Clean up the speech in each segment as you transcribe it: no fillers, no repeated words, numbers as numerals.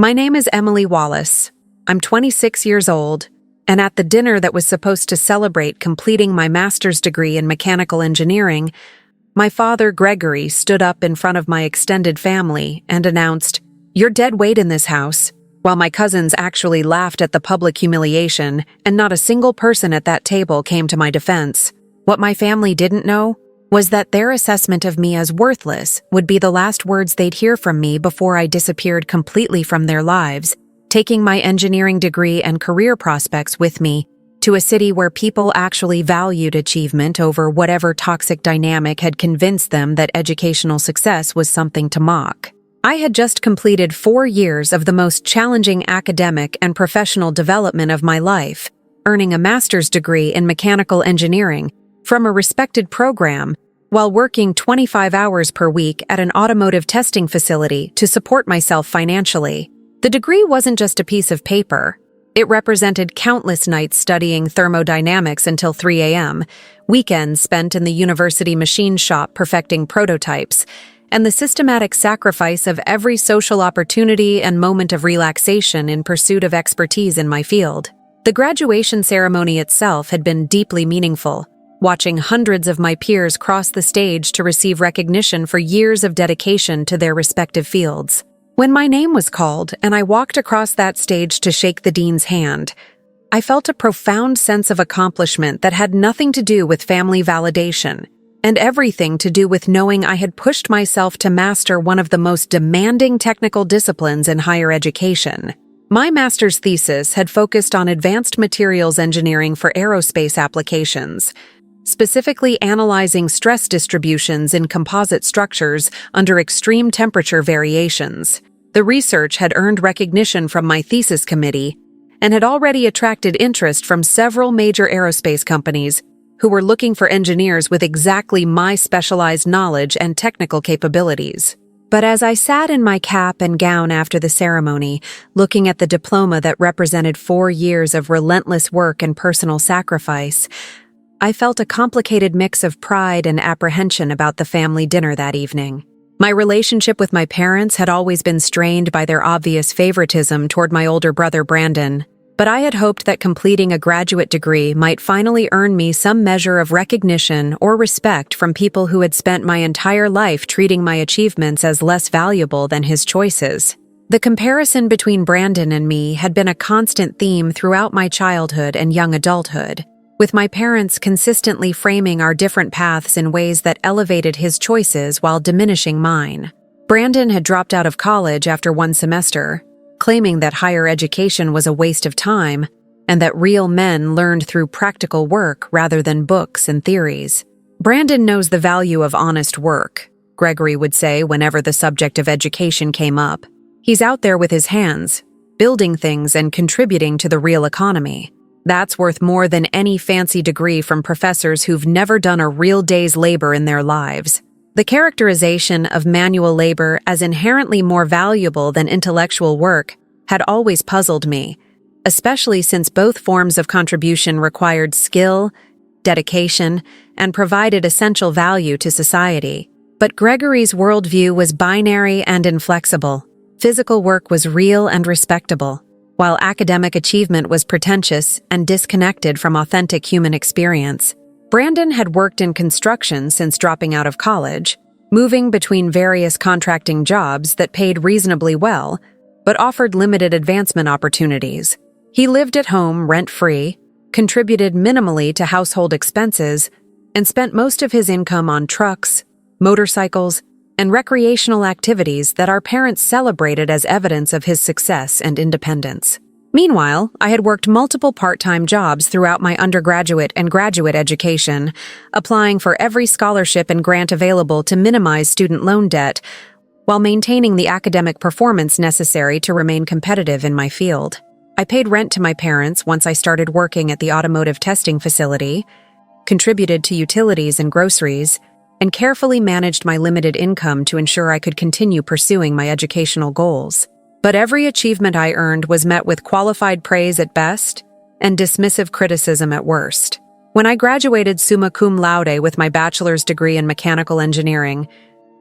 My name is Emily Wallace. I'm 26 years old, and at the dinner that was supposed to celebrate completing my master's degree in mechanical engineering, my father, Gregory, stood up in front of my extended family and announced, "You're dead weight in this house," while my cousins actually laughed at the public humiliation, and not a single person at that table came to my defense. What my family didn't know was that their assessment of me as worthless would be the last words they'd hear from me before I disappeared completely from their lives, taking my engineering degree and career prospects with me to a city where people actually valued achievement over whatever toxic dynamic had convinced them that educational success was something to mock. I had just completed 4 years of the most challenging academic and professional development of my life, earning a master's degree in mechanical engineering from a respected program, while working 25 hours per week at an automotive testing facility to support myself financially. The degree wasn't just a piece of paper. It represented countless nights studying thermodynamics until 3 a.m., weekends spent in the university machine shop perfecting prototypes, and the systematic sacrifice of every social opportunity and moment of relaxation in pursuit of expertise in my field. The graduation ceremony itself had been deeply meaningful, watching hundreds of my peers cross the stage to receive recognition for years of dedication to their respective fields. When my name was called and I walked across that stage to shake the dean's hand, I felt a profound sense of accomplishment that had nothing to do with family validation and everything to do with knowing I had pushed myself to master one of the most demanding technical disciplines in higher education. My master's thesis had focused on advanced materials engineering for aerospace applications, specifically analyzing stress distributions in composite structures under extreme temperature variations. The research had earned recognition from my thesis committee and had already attracted interest from several major aerospace companies who were looking for engineers with exactly my specialized knowledge and technical capabilities. But as I sat in my cap and gown after the ceremony, looking at the diploma that represented 4 years of relentless work and personal sacrifice, I felt a complicated mix of pride and apprehension about the family dinner that evening. My relationship with my parents had always been strained by their obvious favoritism toward my older brother Brandon, but I had hoped that completing a graduate degree might finally earn me some measure of recognition or respect from people who had spent my entire life treating my achievements as less valuable than his choices. The comparison between Brandon and me had been a constant theme throughout my childhood and young adulthood, with my parents consistently framing our different paths in ways that elevated his choices while diminishing mine. Brandon had dropped out of college after 1 semester, claiming that higher education was a waste of time and that real men learned through practical work rather than books and theories. "Brandon knows the value of honest work," Gregory would say whenever the subject of education came up. "He's out there with his hands, building things and contributing to the real economy. That's worth more than any fancy degree from professors who've never done a real day's labor in their lives." The characterization of manual labor as inherently more valuable than intellectual work had always puzzled me, especially since both forms of contribution required skill, dedication, and provided essential value to society. But Gregory's worldview was binary and inflexible. Physical work was real and respectable, while academic achievement was pretentious and disconnected from authentic human experience. Brandon had worked in construction since dropping out of college, moving between various contracting jobs that paid reasonably well, but offered limited advancement opportunities. He lived at home rent-free, contributed minimally to household expenses, and spent most of his income on trucks, motorcycles, and recreational activities that our parents celebrated as evidence of his success and independence. Meanwhile, I had worked multiple part-time jobs throughout my undergraduate and graduate education, applying for every scholarship and grant available to minimize student loan debt, while maintaining the academic performance necessary to remain competitive in my field. I paid rent to my parents once I started working at the automotive testing facility, contributed to utilities and groceries, and carefully managed my limited income to ensure I could continue pursuing my educational goals. But every achievement I earned was met with qualified praise at best and dismissive criticism at worst. When I graduated summa cum laude with my bachelor's degree in mechanical engineering,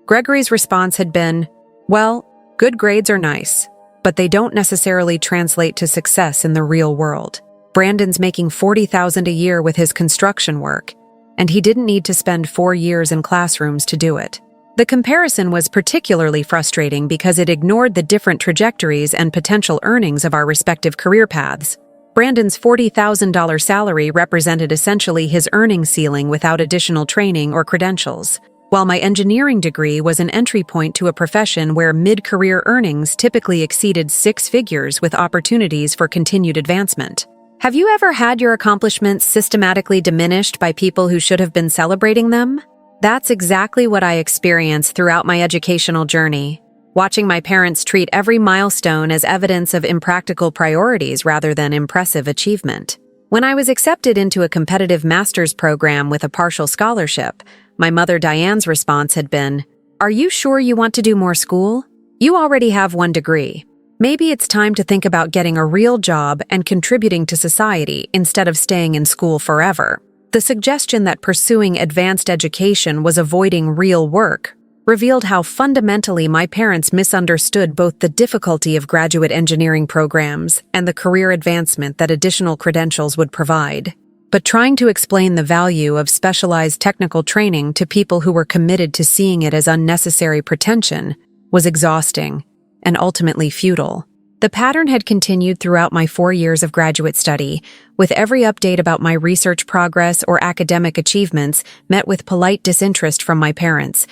Gregory's response had been, "Well, good grades are nice, but they don't necessarily translate to success in the real world. Brandon's making $40,000 a year with his construction work, and he didn't need to spend 4 years in classrooms to do it. The comparison was particularly frustrating because it ignored the different trajectories and potential earnings of our respective career paths. Brandon's $40,000 salary represented essentially his earning ceiling without additional training or credentials, while my engineering degree was an entry point to a profession where mid-career earnings typically exceeded 6 figures with opportunities for continued advancement. Have you ever had your accomplishments systematically diminished by people who should have been celebrating them? That's exactly what I experienced throughout my educational journey, watching my parents treat every milestone as evidence of impractical priorities rather than impressive achievement. When I was accepted into a competitive master's program with a partial scholarship, my mother Diane's response had been, "Are you sure you want to do more school? You already have 1 degree. Maybe it's time to think about getting a real job and contributing to society instead of staying in school forever." The suggestion that pursuing advanced education was avoiding real work revealed how fundamentally my parents misunderstood both the difficulty of graduate engineering programs and the career advancement that additional credentials would provide. But trying to explain the value of specialized technical training to people who were committed to seeing it as unnecessary pretension was exhausting and ultimately futile. The pattern had continued throughout my 4 years of graduate study, with every update about my research progress or academic achievements met with polite disinterest from my parents,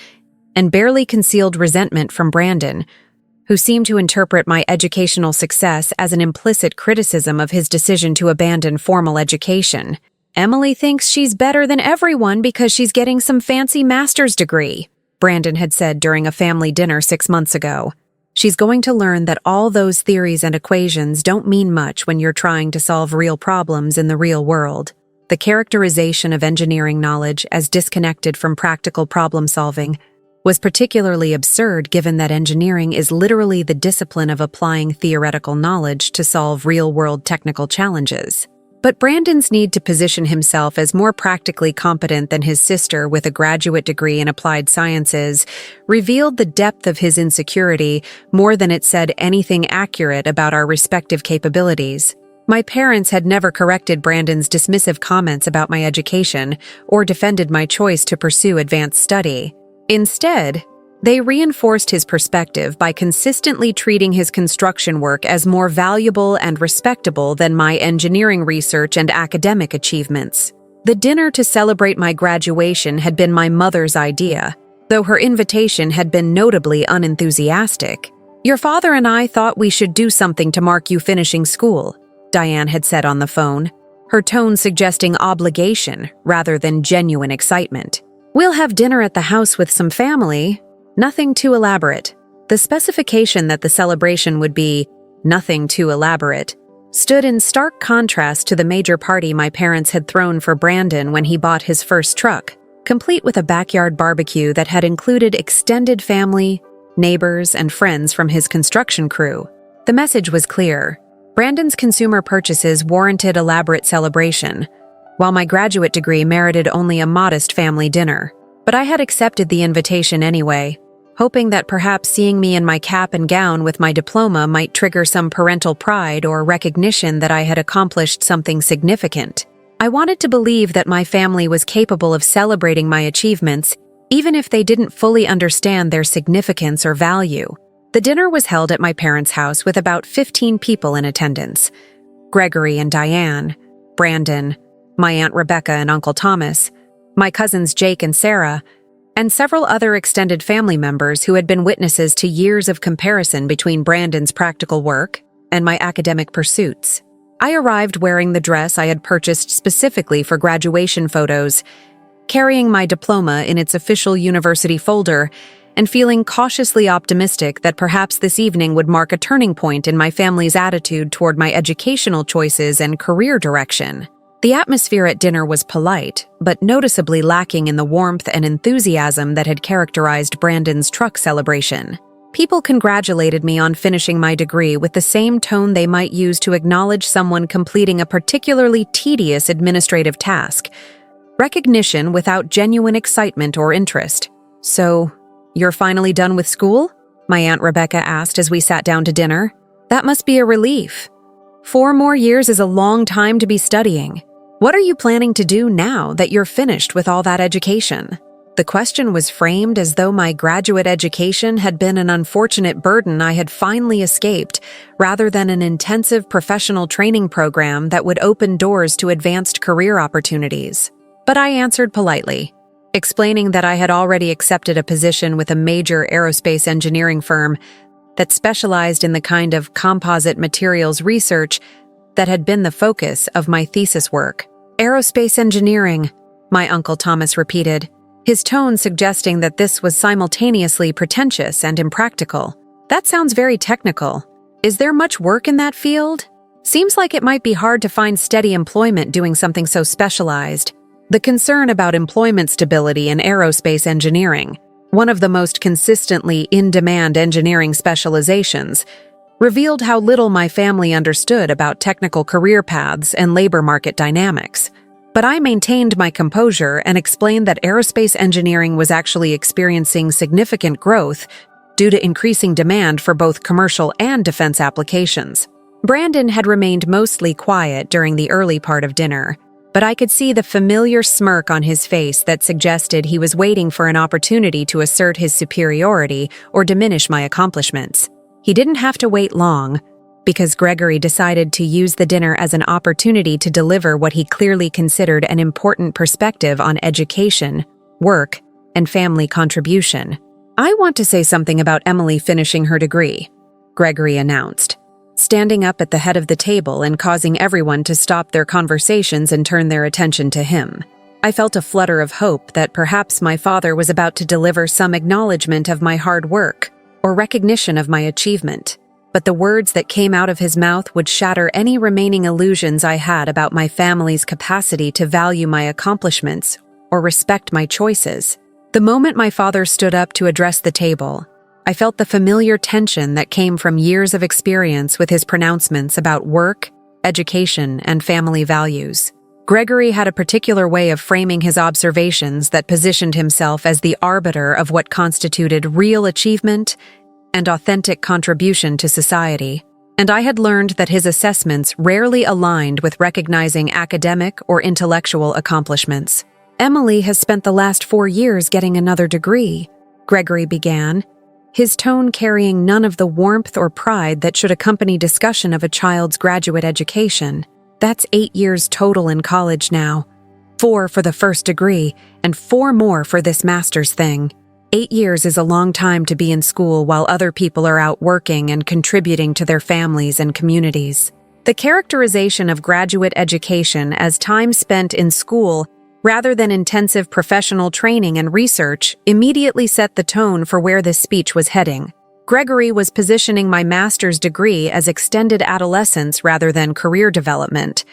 and barely concealed resentment from Brandon, who seemed to interpret my educational success as an implicit criticism of his decision to abandon formal education. "Emily thinks she's better than everyone because she's getting some fancy master's degree," Brandon had said during a family dinner 6 months ago. "She's going to learn that all those theories and equations don't mean much when you're trying to solve real problems in the real world." The characterization of engineering knowledge as disconnected from practical problem solving was particularly absurd given that engineering is literally the discipline of applying theoretical knowledge to solve real-world technical challenges. But Brandon's need to position himself as more practically competent than his sister with a graduate degree in applied sciences revealed the depth of his insecurity more than it said anything accurate about our respective capabilities. My parents had never corrected Brandon's dismissive comments about my education or defended my choice to pursue advanced study. Instead, they reinforced his perspective by consistently treating his construction work as more valuable and respectable than my engineering research and academic achievements. The dinner to celebrate my graduation had been my mother's idea, though her invitation had been notably unenthusiastic. "Your father and I thought we should do something to mark you finishing school," Diane had said on the phone, her tone suggesting obligation rather than genuine excitement. "We'll have dinner at the house with some family. Nothing too elaborate." The specification that the celebration would be nothing too elaborate stood in stark contrast to the major party my parents had thrown for Brandon when he bought his first truck, complete with a backyard barbecue that had included extended family, neighbors, and friends from his construction crew. The message was clear. Brandon's consumer purchases warranted elaborate celebration, while my graduate degree merited only a modest family dinner. But I had accepted the invitation anyway, hoping that perhaps seeing me in my cap and gown with my diploma might trigger some parental pride or recognition that I had accomplished something significant. I wanted to believe that my family was capable of celebrating my achievements, even if they didn't fully understand their significance or value. The dinner was held at my parents' house with about 15 people in attendance: Gregory and Diane, Brandon, my Aunt Rebecca and Uncle Thomas, my cousins Jake and Sarah, and several other extended family members who had been witnesses to years of comparison between Brandon's practical work and my academic pursuits. I arrived wearing the dress I had purchased specifically for graduation photos, carrying my diploma in its official university folder, and feeling cautiously optimistic that perhaps this evening would mark a turning point in my family's attitude toward my educational choices and career direction. The atmosphere at dinner was polite, but noticeably lacking in the warmth and enthusiasm that had characterized Brandon's truck celebration. People congratulated me on finishing my degree with the same tone they might use to acknowledge someone completing a particularly tedious administrative task. Recognition without genuine excitement or interest. "So, you're finally done with school?" my Aunt Rebecca asked as we sat down to dinner. That must be a relief. 4 more years is a long time to be studying. What are you planning to do now that you're finished with all that education? The question was framed as though my graduate education had been an unfortunate burden I had finally escaped, rather than an intensive professional training program that would open doors to advanced career opportunities. But I answered politely, explaining that I had already accepted a position with a major aerospace engineering firm that specialized in the kind of composite materials research that had been the focus of my thesis work. Aerospace engineering, my Uncle Thomas repeated, his tone suggesting that this was simultaneously pretentious and impractical. That sounds very technical. Is there much work in that field? Seems like it might be hard to find steady employment doing something so specialized. The concern about employment stability in aerospace engineering, one of the most consistently in-demand engineering specializations, revealed how little my family understood about technical career paths and labor market dynamics. But I maintained my composure and explained that aerospace engineering was actually experiencing significant growth due to increasing demand for both commercial and defense applications. Brandon had remained mostly quiet during the early part of dinner, but I could see the familiar smirk on his face that suggested he was waiting for an opportunity to assert his superiority or diminish my accomplishments. He didn't have to wait long, because Gregory decided to use the dinner as an opportunity to deliver what he clearly considered an important perspective on education, work, and family contribution. "I want to say something about Emily finishing her degree," Gregory announced, standing up at the head of the table and causing everyone to stop their conversations and turn their attention to him. I felt a flutter of hope that perhaps my father was about to deliver some acknowledgement of my hard work or recognition of my achievement. But the words that came out of his mouth would shatter any remaining illusions I had about my family's capacity to value my accomplishments or respect my choices. The moment my father stood up to address the table, I felt the familiar tension that came from years of experience with his pronouncements about work, education, and family values. Gregory had a particular way of framing his observations that positioned himself as the arbiter of what constituted real achievement and authentic contribution to society, and I had learned that his assessments rarely aligned with recognizing academic or intellectual accomplishments. "Emily has spent the last 4 years getting another degree," Gregory began, his tone carrying none of the warmth or pride that should accompany discussion of a child's graduate education. "That's 8 years total in college now. 4 for the first degree, and 4 more for this master's thing. 8 years is a long time to be in school while other people are out working and contributing to their families and communities." The characterization of graduate education as time spent in school rather than intensive professional training and research immediately set the tone for where this speech was heading. Gregory was positioning my master's degree as extended adolescence rather than career development,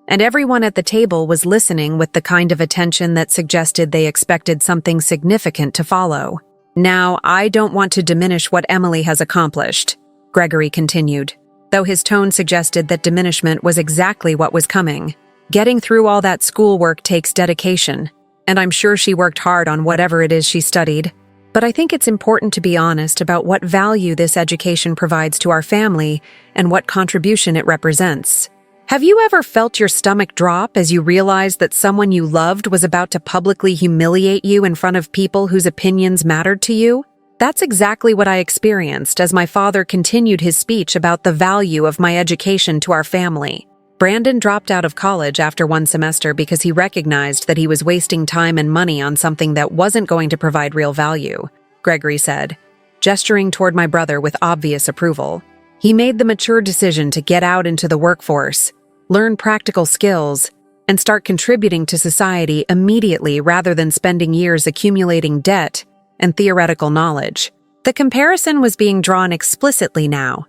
and everyone at the table was listening with the kind of attention that suggested they expected something significant to follow. "Now, I don't want to diminish what Emily has accomplished," Gregory continued, though his tone suggested that diminishment was exactly what was coming. "Getting through all that schoolwork takes dedication, and I'm sure she worked hard on whatever it is she studied. But I think it's important to be honest about what value this education provides to our family and what contribution it represents. Have you ever felt your stomach drop as you realized that someone you loved was about to publicly humiliate you in front of people whose opinions mattered to you? That's exactly what I experienced as my father continued his speech about the value of my education to our family. Brandon dropped out of college after 1 semester because he recognized that he was wasting time and money on something that wasn't going to provide real value, Gregory said, gesturing toward my brother with obvious approval. He made the mature decision to get out into the workforce, learn practical skills, and start contributing to society immediately rather than spending years accumulating debt and theoretical knowledge. The comparison was being drawn explicitly now,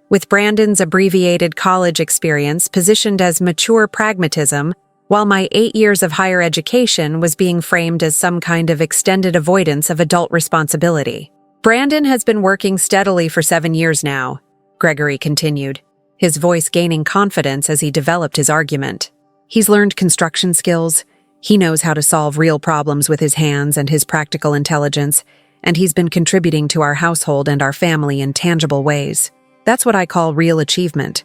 with Brandon's abbreviated college experience positioned as mature pragmatism, while my 8 years of higher education was being framed as some kind of extended avoidance of adult responsibility. "Brandon has been working steadily for 7 years now," Gregory continued, his voice gaining confidence as he developed his argument. "He's learned construction skills, he knows how to solve real problems with his hands and his practical intelligence, and he's been contributing to our household and our family in tangible ways. That's what I call real achievement.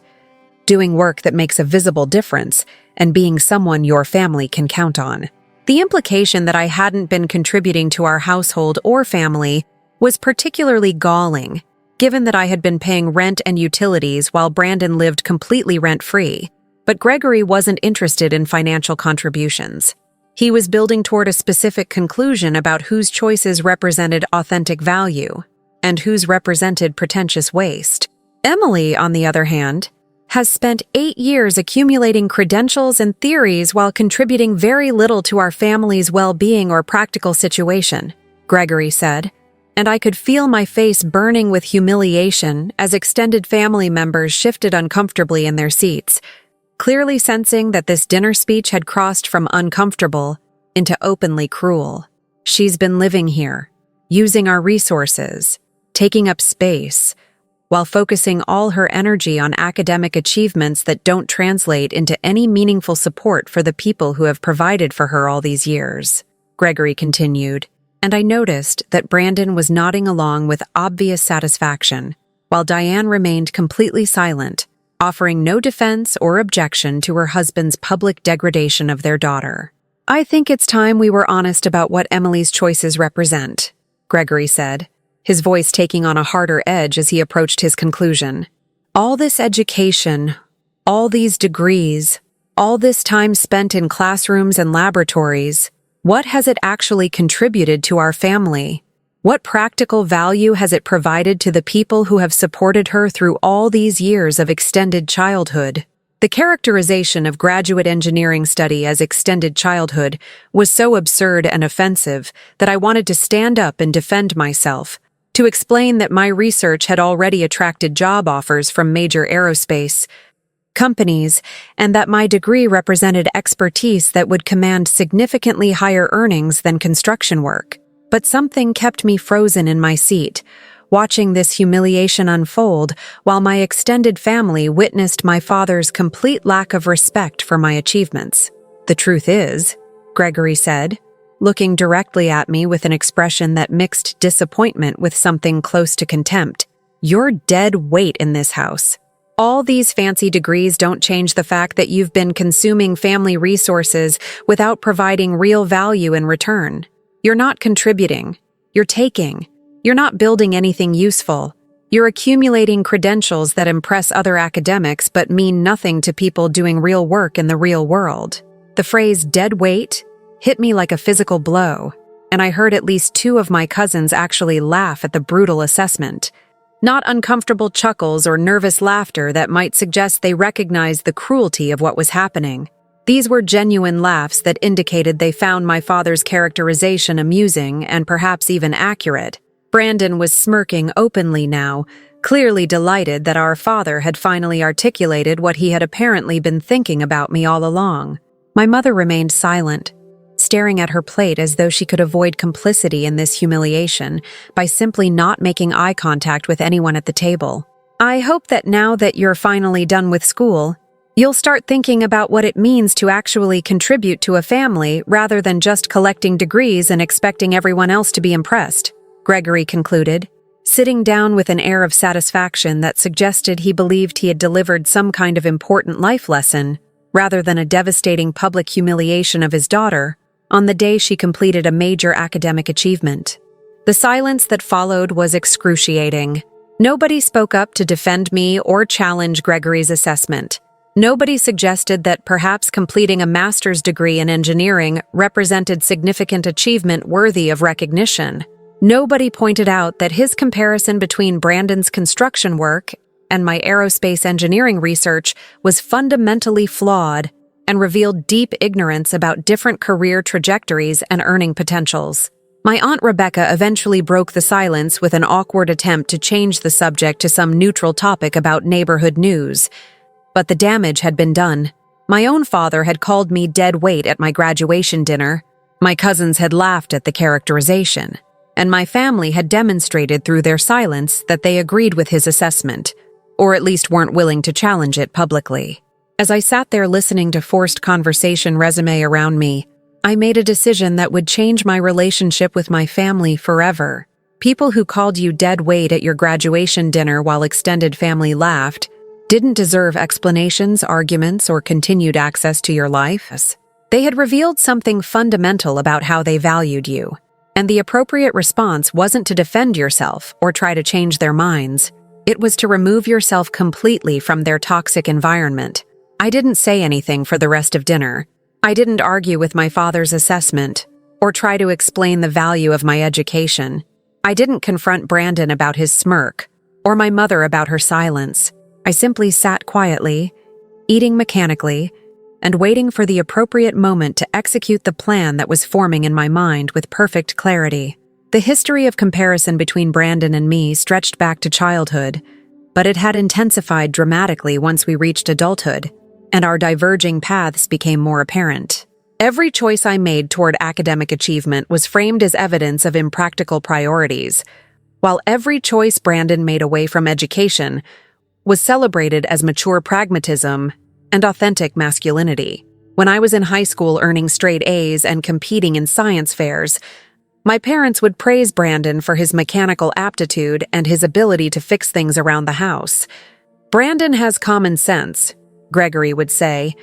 Doing work that makes a visible difference and being someone your family can count on. The implication that I hadn't been contributing to our household or family was particularly galling, given that I had been paying rent and utilities while Brandon lived completely rent-free. But Gregory wasn't interested in financial contributions. He was building toward a specific conclusion about whose choices represented authentic value and whose represented pretentious waste. Emily, on the other hand, has spent 8 years accumulating credentials and theories while contributing very little to our family's well-being or practical situation, Gregory said, and I could feel my face burning with humiliation as extended family members shifted uncomfortably in their seats, clearly sensing that this dinner speech had crossed from uncomfortable into openly cruel. She's been living here, using our resources, taking up space, while focusing all her energy on academic achievements that don't translate into any meaningful support for the people who have provided for her all these years, Gregory continued, and I noticed that Brandon was nodding along with obvious satisfaction, while Diane remained completely silent, offering no defense or objection to her husband's public degradation of their daughter. I think it's time we were honest about what Emily's choices represent, Gregory said, his voice taking on a harder edge as he approached his conclusion. All this education, all these degrees, all this time spent in classrooms and laboratories, what has it actually contributed to our family? What practical value has it provided to the people who have supported her through all these years of extended childhood? The characterization of graduate engineering study as extended childhood was so absurd and offensive that I wanted to stand up and defend myself, to explain that my research had already attracted job offers from major aerospace companies and that my degree represented expertise that would command significantly higher earnings than construction work. But something kept me frozen in my seat, watching this humiliation unfold while my extended family witnessed my father's complete lack of respect for my achievements. The truth is, Gregory said, looking directly at me with an expression that mixed disappointment with something close to contempt, you're dead weight in this house. All these fancy degrees don't change the fact that you've been consuming family resources without providing real value in return. You're not contributing. You're taking. You're not building anything useful. You're accumulating credentials that impress other academics but mean nothing to people doing real work in the real world. The phrase dead weight hit me like a physical blow, and I heard at least 2 of my cousins actually laugh at the brutal assessment. Not uncomfortable chuckles or nervous laughter that might suggest they recognized the cruelty of what was happening. These were genuine laughs that indicated they found my father's characterization amusing and perhaps even accurate. Brandon was smirking openly now, clearly delighted that our father had finally articulated what he had apparently been thinking about me all along. My mother remained silent, staring at her plate as though she could avoid complicity in this humiliation by simply not making eye contact with anyone at the table. I hope that now that you're finally done with school, you'll start thinking about what it means to actually contribute to a family rather than just collecting degrees and expecting everyone else to be impressed, Gregory concluded, sitting down with an air of satisfaction that suggested he believed he had delivered some kind of important life lesson, rather than a devastating public humiliation of his daughter, on the day she completed a major academic achievement. The silence that followed was excruciating. Nobody spoke up to defend me or challenge Gregory's assessment. Nobody suggested that perhaps completing a master's degree in engineering represented significant achievement worthy of recognition. Nobody pointed out that his comparison between Brandon's construction work and my aerospace engineering research was fundamentally flawed and revealed deep ignorance about different career trajectories and earning potentials. My Aunt Rebecca eventually broke the silence with an awkward attempt to change the subject to some neutral topic about neighborhood news. But the damage had been done. My own father had called me dead weight at my graduation dinner. My cousins had laughed at the characterization, and my family had demonstrated through their silence that they agreed with his assessment, or at least weren't willing to challenge it publicly. As I sat there listening to forced conversation resume around me, I made a decision that would change my relationship with my family forever. People who called you dead weight at your graduation dinner while extended family laughed didn't deserve explanations, arguments, or continued access to your life. They had revealed something fundamental about how they valued you, and the appropriate response wasn't to defend yourself or try to change their minds. It was to remove yourself completely from their toxic environment. I didn't say anything for the rest of dinner. I didn't argue with my father's assessment or try to explain the value of my education. I didn't confront Brandon about his smirk or my mother about her silence. I simply sat quietly, eating mechanically, and waiting for the appropriate moment to execute the plan that was forming in my mind with perfect clarity. The history of comparison between Brandon and me stretched back to childhood, but it had intensified dramatically once we reached adulthood, and our diverging paths became more apparent. Every choice I made toward academic achievement was framed as evidence of impractical priorities, while every choice Brandon made away from education was celebrated as mature pragmatism and authentic masculinity. When I was in high school earning straight A's and competing in science fairs, my parents would praise Brandon for his mechanical aptitude and his ability to fix things around the house. "Brandon has common sense," Gregory would say.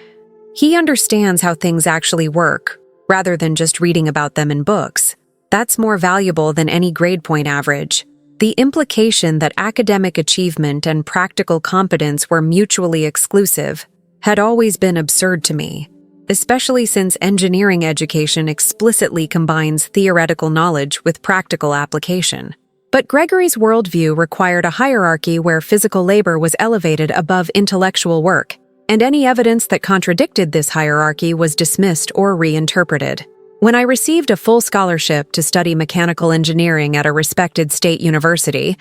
"He understands how things actually work, rather than just reading about them in books. That's more valuable than any grade point average." The implication that academic achievement and practical competence were mutually exclusive had always been absurd to me, especially since engineering education explicitly combines theoretical knowledge with practical application. But Gregory's worldview required a hierarchy where physical labor was elevated above intellectual work, and any evidence that contradicted this hierarchy was dismissed or reinterpreted. When I received a full scholarship to study mechanical engineering at a respected state university,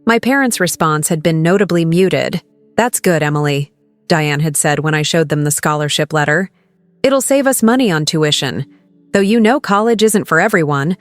my parents' response had been notably muted. "That's good, Emily," Diane had said when I showed them the scholarship letter. "It'll save us money on tuition, though you know college isn't for everyone.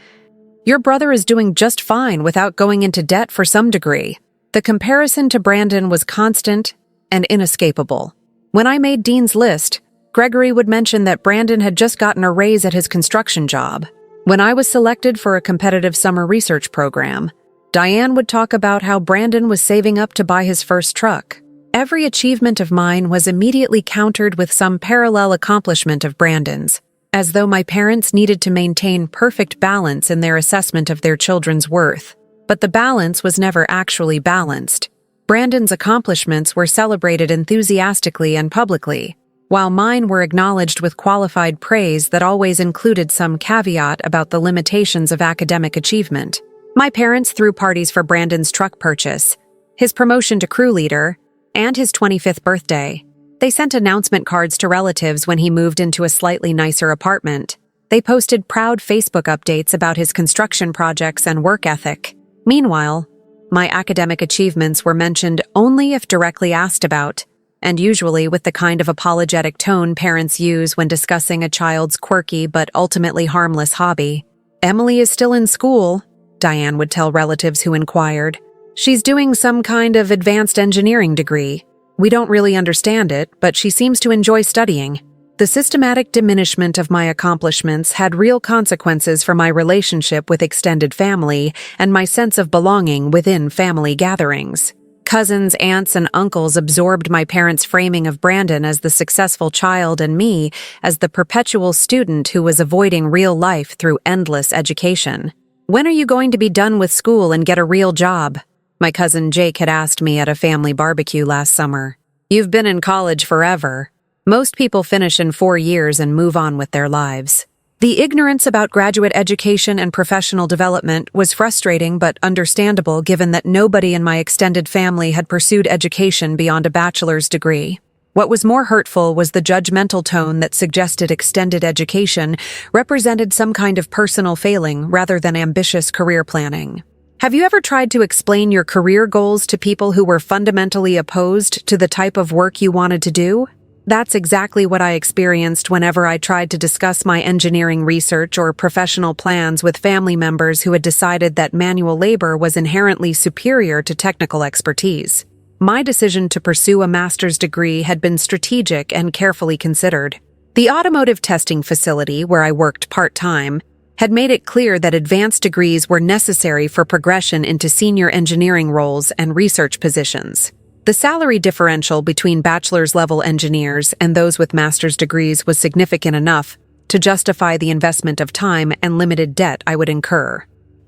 Your brother is doing just fine without going into debt for some degree." The comparison to Brandon was constant and inescapable. When I made Dean's List, Gregory would mention that Brandon had just gotten a raise at his construction job. When I was selected for a competitive summer research program, Diane would talk about how Brandon was saving up to buy his first truck. Every achievement of mine was immediately countered with some parallel accomplishment of Brandon's, as though my parents needed to maintain perfect balance in their assessment of their children's worth. But the balance was never actually balanced. Brandon's accomplishments were celebrated enthusiastically and publicly, while mine were acknowledged with qualified praise that always included some caveat about the limitations of academic achievement. My parents threw parties for Brandon's truck purchase, his promotion to crew leader, and his 25th birthday. They sent announcement cards to relatives when he moved into a slightly nicer apartment. They posted proud Facebook updates about his construction projects and work ethic. Meanwhile, my academic achievements were mentioned only if directly asked about, and usually with the kind of apologetic tone parents use when discussing a child's quirky but ultimately harmless hobby. "Emily is still in school," Diane would tell relatives who inquired. "She's doing some kind of advanced engineering degree. We don't really understand it, but she seems to enjoy studying." The systematic diminishment of my accomplishments had real consequences for my relationship with extended family and my sense of belonging within family gatherings. Cousins, aunts, and uncles absorbed my parents' framing of Brandon as the successful child and me as the perpetual student who was avoiding real life through endless education. "When are you going to be done with school and get a real job?" my cousin Jake had asked me at a family barbecue last summer. "You've been in college forever. Most people finish in 4 years and move on with their lives." The ignorance about graduate education and professional development was frustrating but understandable given that nobody in my extended family had pursued education beyond a bachelor's degree. What was more hurtful was the judgmental tone that suggested extended education represented some kind of personal failing rather than ambitious career planning. Have you ever tried to explain your career goals to people who were fundamentally opposed to the type of work you wanted to do? That's exactly what I experienced whenever I tried to discuss my engineering research or professional plans with family members who had decided that manual labor was inherently superior to technical expertise. My decision to pursue a master's degree had been strategic and carefully considered. The automotive testing facility where I worked part-time had made it clear that advanced degrees were necessary for progression into senior engineering roles and research positions. The salary differential between bachelor's-level engineers and those with master's degrees was significant enough to justify the investment of time and limited debt I would incur.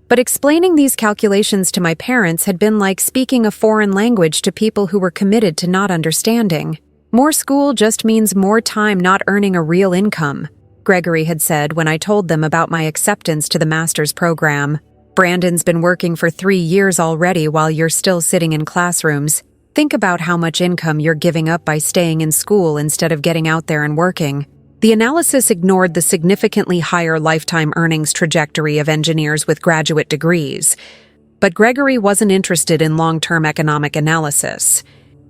But explaining these calculations to my parents had been like speaking a foreign language to people who were committed to not understanding. More school just means more time not earning a real income, Gregory had said when I told them about my acceptance to the master's program. Brandon's been working for 3 years already while you're still sitting in classrooms. Think about how much income you're giving up by staying in school instead of getting out there and working. The analysis ignored the significantly higher lifetime earnings trajectory of engineers with graduate degrees. But Gregory wasn't interested in long-term economic analysis.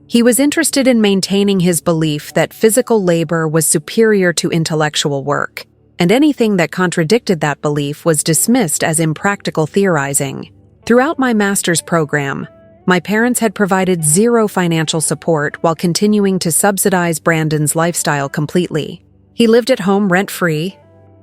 He was interested in maintaining his belief that physical labor was superior to intellectual work, and anything that contradicted that belief was dismissed as impractical theorizing. Throughout my master's program, my parents had provided zero financial support while continuing to subsidize Brandon's lifestyle completely. He lived at home rent-free,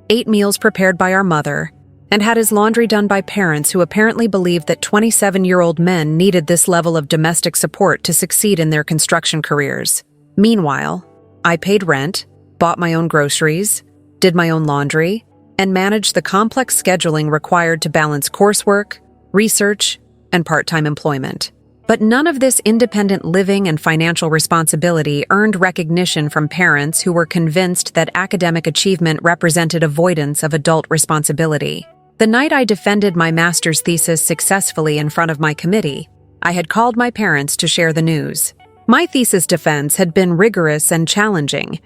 ate meals prepared by our mother, and had his laundry done by parents who apparently believed that 27-year-old men needed this level of domestic support to succeed in their construction careers. Meanwhile, I paid rent, bought my own groceries, did my own laundry, and managed the complex scheduling required to balance coursework, research, and part-time employment. But none of this independent living and financial responsibility earned recognition from parents who were convinced that academic achievement represented avoidance of adult responsibility. The night I defended my master's thesis successfully in front of my committee, I had called my parents to share the news. My thesis defense had been rigorous and challenging,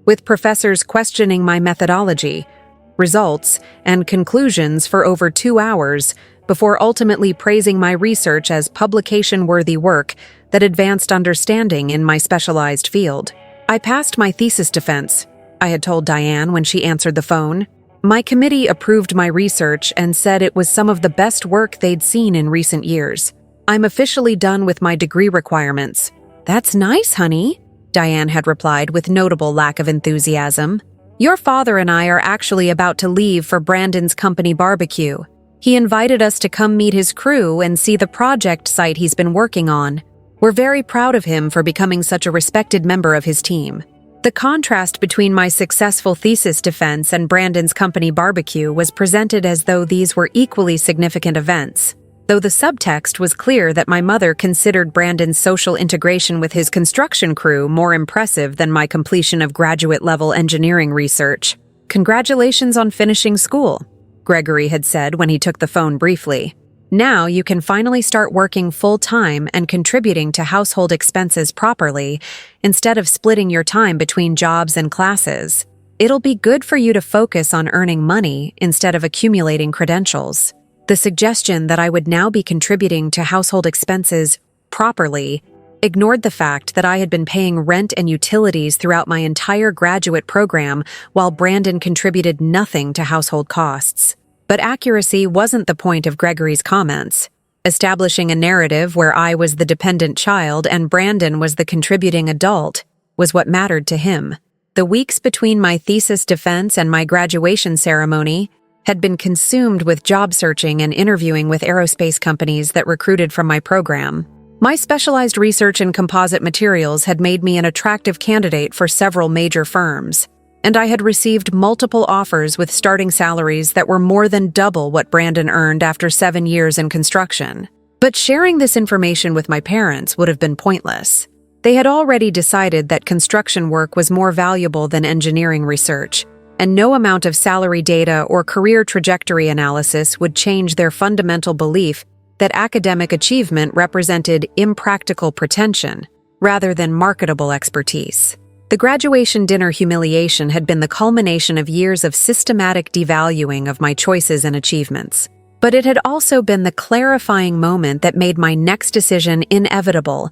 with professors questioning my methodology, results, and conclusions for over 2 hours before ultimately praising my research as publication-worthy work that advanced understanding in my specialized field. I passed my thesis defense, I had told Diane when she answered the phone. My committee approved my research and said it was some of the best work they'd seen in recent years. I'm officially done with my degree requirements. That's nice, honey, Diane had replied with notable lack of enthusiasm. Your father and I are actually about to leave for Brandon's company barbecue. He invited us to come meet his crew and see the project site he's been working on. We're very proud of him for becoming such a respected member of his team. The contrast between my successful thesis defense and Brandon's company barbecue was presented as though these were equally significant events, though the subtext was clear that my mother considered Brandon's social integration with his construction crew more impressive than my completion of graduate-level engineering research. Congratulations on finishing school, Gregory had said when he took the phone briefly. Now you can finally start working full-time and contributing to household expenses properly instead of splitting your time between jobs and classes. It'll be good for you to focus on earning money instead of accumulating credentials. The suggestion that I would now be contributing to household expenses properly ignored the fact that I had been paying rent and utilities throughout my entire graduate program while Brandon contributed nothing to household costs. But accuracy wasn't the point of Gregory's comments. Establishing a narrative where I was the dependent child and Brandon was the contributing adult was what mattered to him. The weeks between my thesis defense and my graduation ceremony had been consumed with job searching and interviewing with aerospace companies that recruited from my program. My specialized research in composite materials had made me an attractive candidate for several major firms, and I had received multiple offers with starting salaries that were more than double what Brandon earned after 7 years in construction. But sharing this information with my parents would have been pointless. They had already decided that construction work was more valuable than engineering research, and no amount of salary data or career trajectory analysis would change their fundamental belief that academic achievement represented impractical pretension rather than marketable expertise. The graduation dinner humiliation had been the culmination of years of systematic devaluing of my choices and achievements. But it had also been the clarifying moment that made my next decision inevitable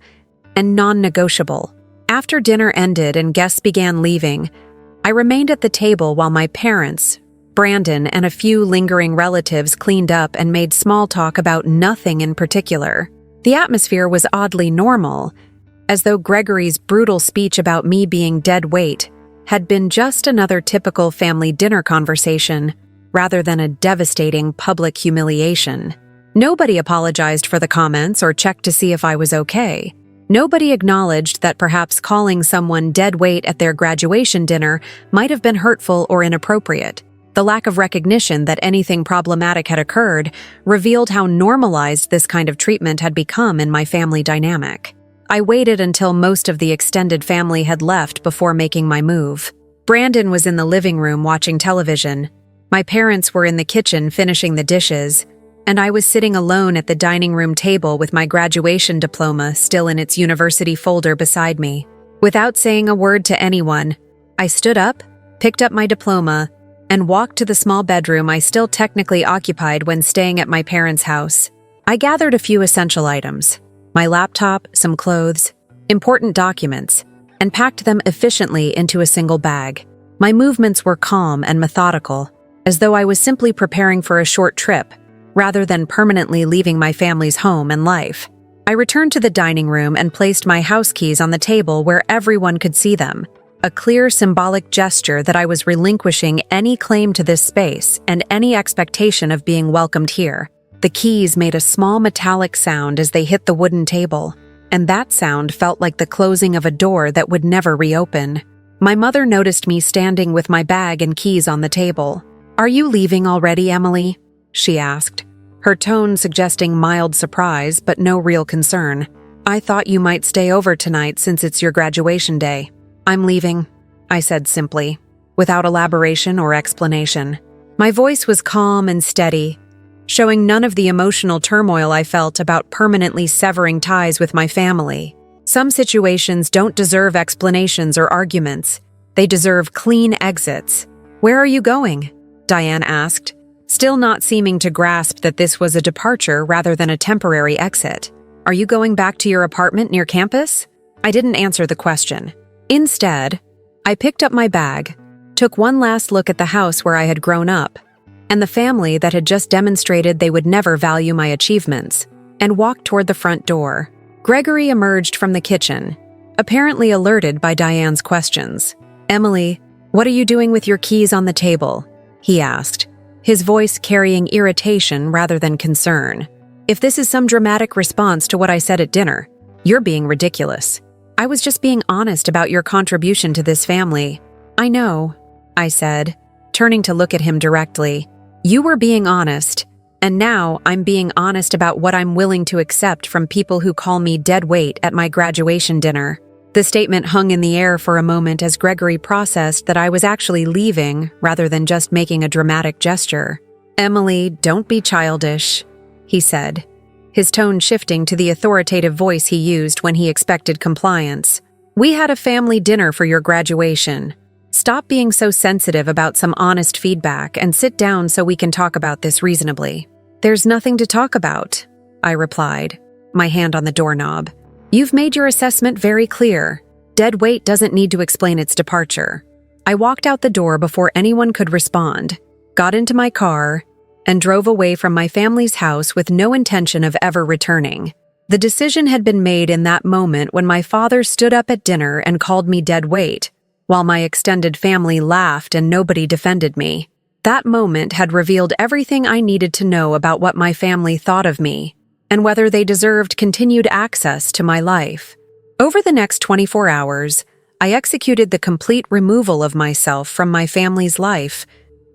and non-negotiable. After dinner ended and guests began leaving, I remained at the table while my parents, Brandon, and a few lingering relatives cleaned up and made small talk about nothing in particular. The atmosphere was oddly normal, as though Gregory's brutal speech about me being dead weight had been just another typical family dinner conversation rather than a devastating public humiliation. Nobody apologized for the comments or checked to see if I was okay. Nobody acknowledged that perhaps calling someone dead weight at their graduation dinner might have been hurtful or inappropriate. The lack of recognition that anything problematic had occurred revealed how normalized this kind of treatment had become in my family dynamic. I waited until most of the extended family had left before making my move. Brandon was in the living room watching television. My parents were in the kitchen finishing the dishes, and I was sitting alone at the dining room table with my graduation diploma still in its university folder beside me. Without saying a word to anyone, I stood up, picked up my diploma, and walked to the small bedroom I still technically occupied when staying at my parents' house. I gathered a few essential items: my laptop, some clothes, important documents, and packed them efficiently into a single bag. My movements were calm and methodical, as though I was simply preparing for a short trip, rather than permanently leaving my family's home and life. I returned to the dining room and placed my house keys on the table where everyone could see them, a clear symbolic gesture that I was relinquishing any claim to this space and any expectation of being welcomed here. The keys made a small metallic sound as they hit the wooden table, and that sound felt like the closing of a door that would never reopen. My mother noticed me standing with my bag and keys on the table. "Are you leaving already, Emily?" she asked, her tone suggesting mild surprise but no real concern. "I thought you might stay over tonight since it's your graduation day." "I'm leaving," I said simply, without elaboration or explanation. My voice was calm and steady, showing none of the emotional turmoil I felt about permanently severing ties with my family. Some situations don't deserve explanations or arguments. They deserve clean exits. "Where are you going?" Diane asked, still not seeming to grasp that this was a departure rather than a temporary exit. "Are you going back to your apartment near campus?" I didn't answer the question. Instead, I picked up my bag, took one last look at the house where I had grown up, and the family that had just demonstrated they would never value my achievements, and walked toward the front door. Gregory emerged from the kitchen, apparently alerted by Diane's questions. "Emily, what are you doing with your keys on the table?" he asked, his voice carrying irritation rather than concern. "If this is some dramatic response to what I said at dinner, you're being ridiculous. I was just being honest about your contribution to this family." "I know," I said, turning to look at him directly. "You were being honest, and now I'm being honest about what I'm willing to accept from people who call me dead weight at my graduation dinner." The statement hung in the air for a moment as Gregory processed that I was actually leaving rather than just making a dramatic gesture. "Emily, don't be childish," he said, his tone shifting to the authoritative voice he used when he expected compliance. "We had a family dinner for your graduation. Stop being so sensitive about some honest feedback and sit down so we can talk about this reasonably." "There's nothing to talk about," I replied, my hand on the doorknob. "You've made your assessment very clear. Dead weight doesn't need to explain its departure." I walked out the door before anyone could respond, got into my car, and drove away from my family's house with no intention of ever returning. The decision had been made in that moment when my father stood up at dinner and called me dead weight, while my extended family laughed and nobody defended me. That moment had revealed everything I needed to know about what my family thought of me, and whether they deserved continued access to my life. Over the next 24 hours, I executed the complete removal of myself from my family's life,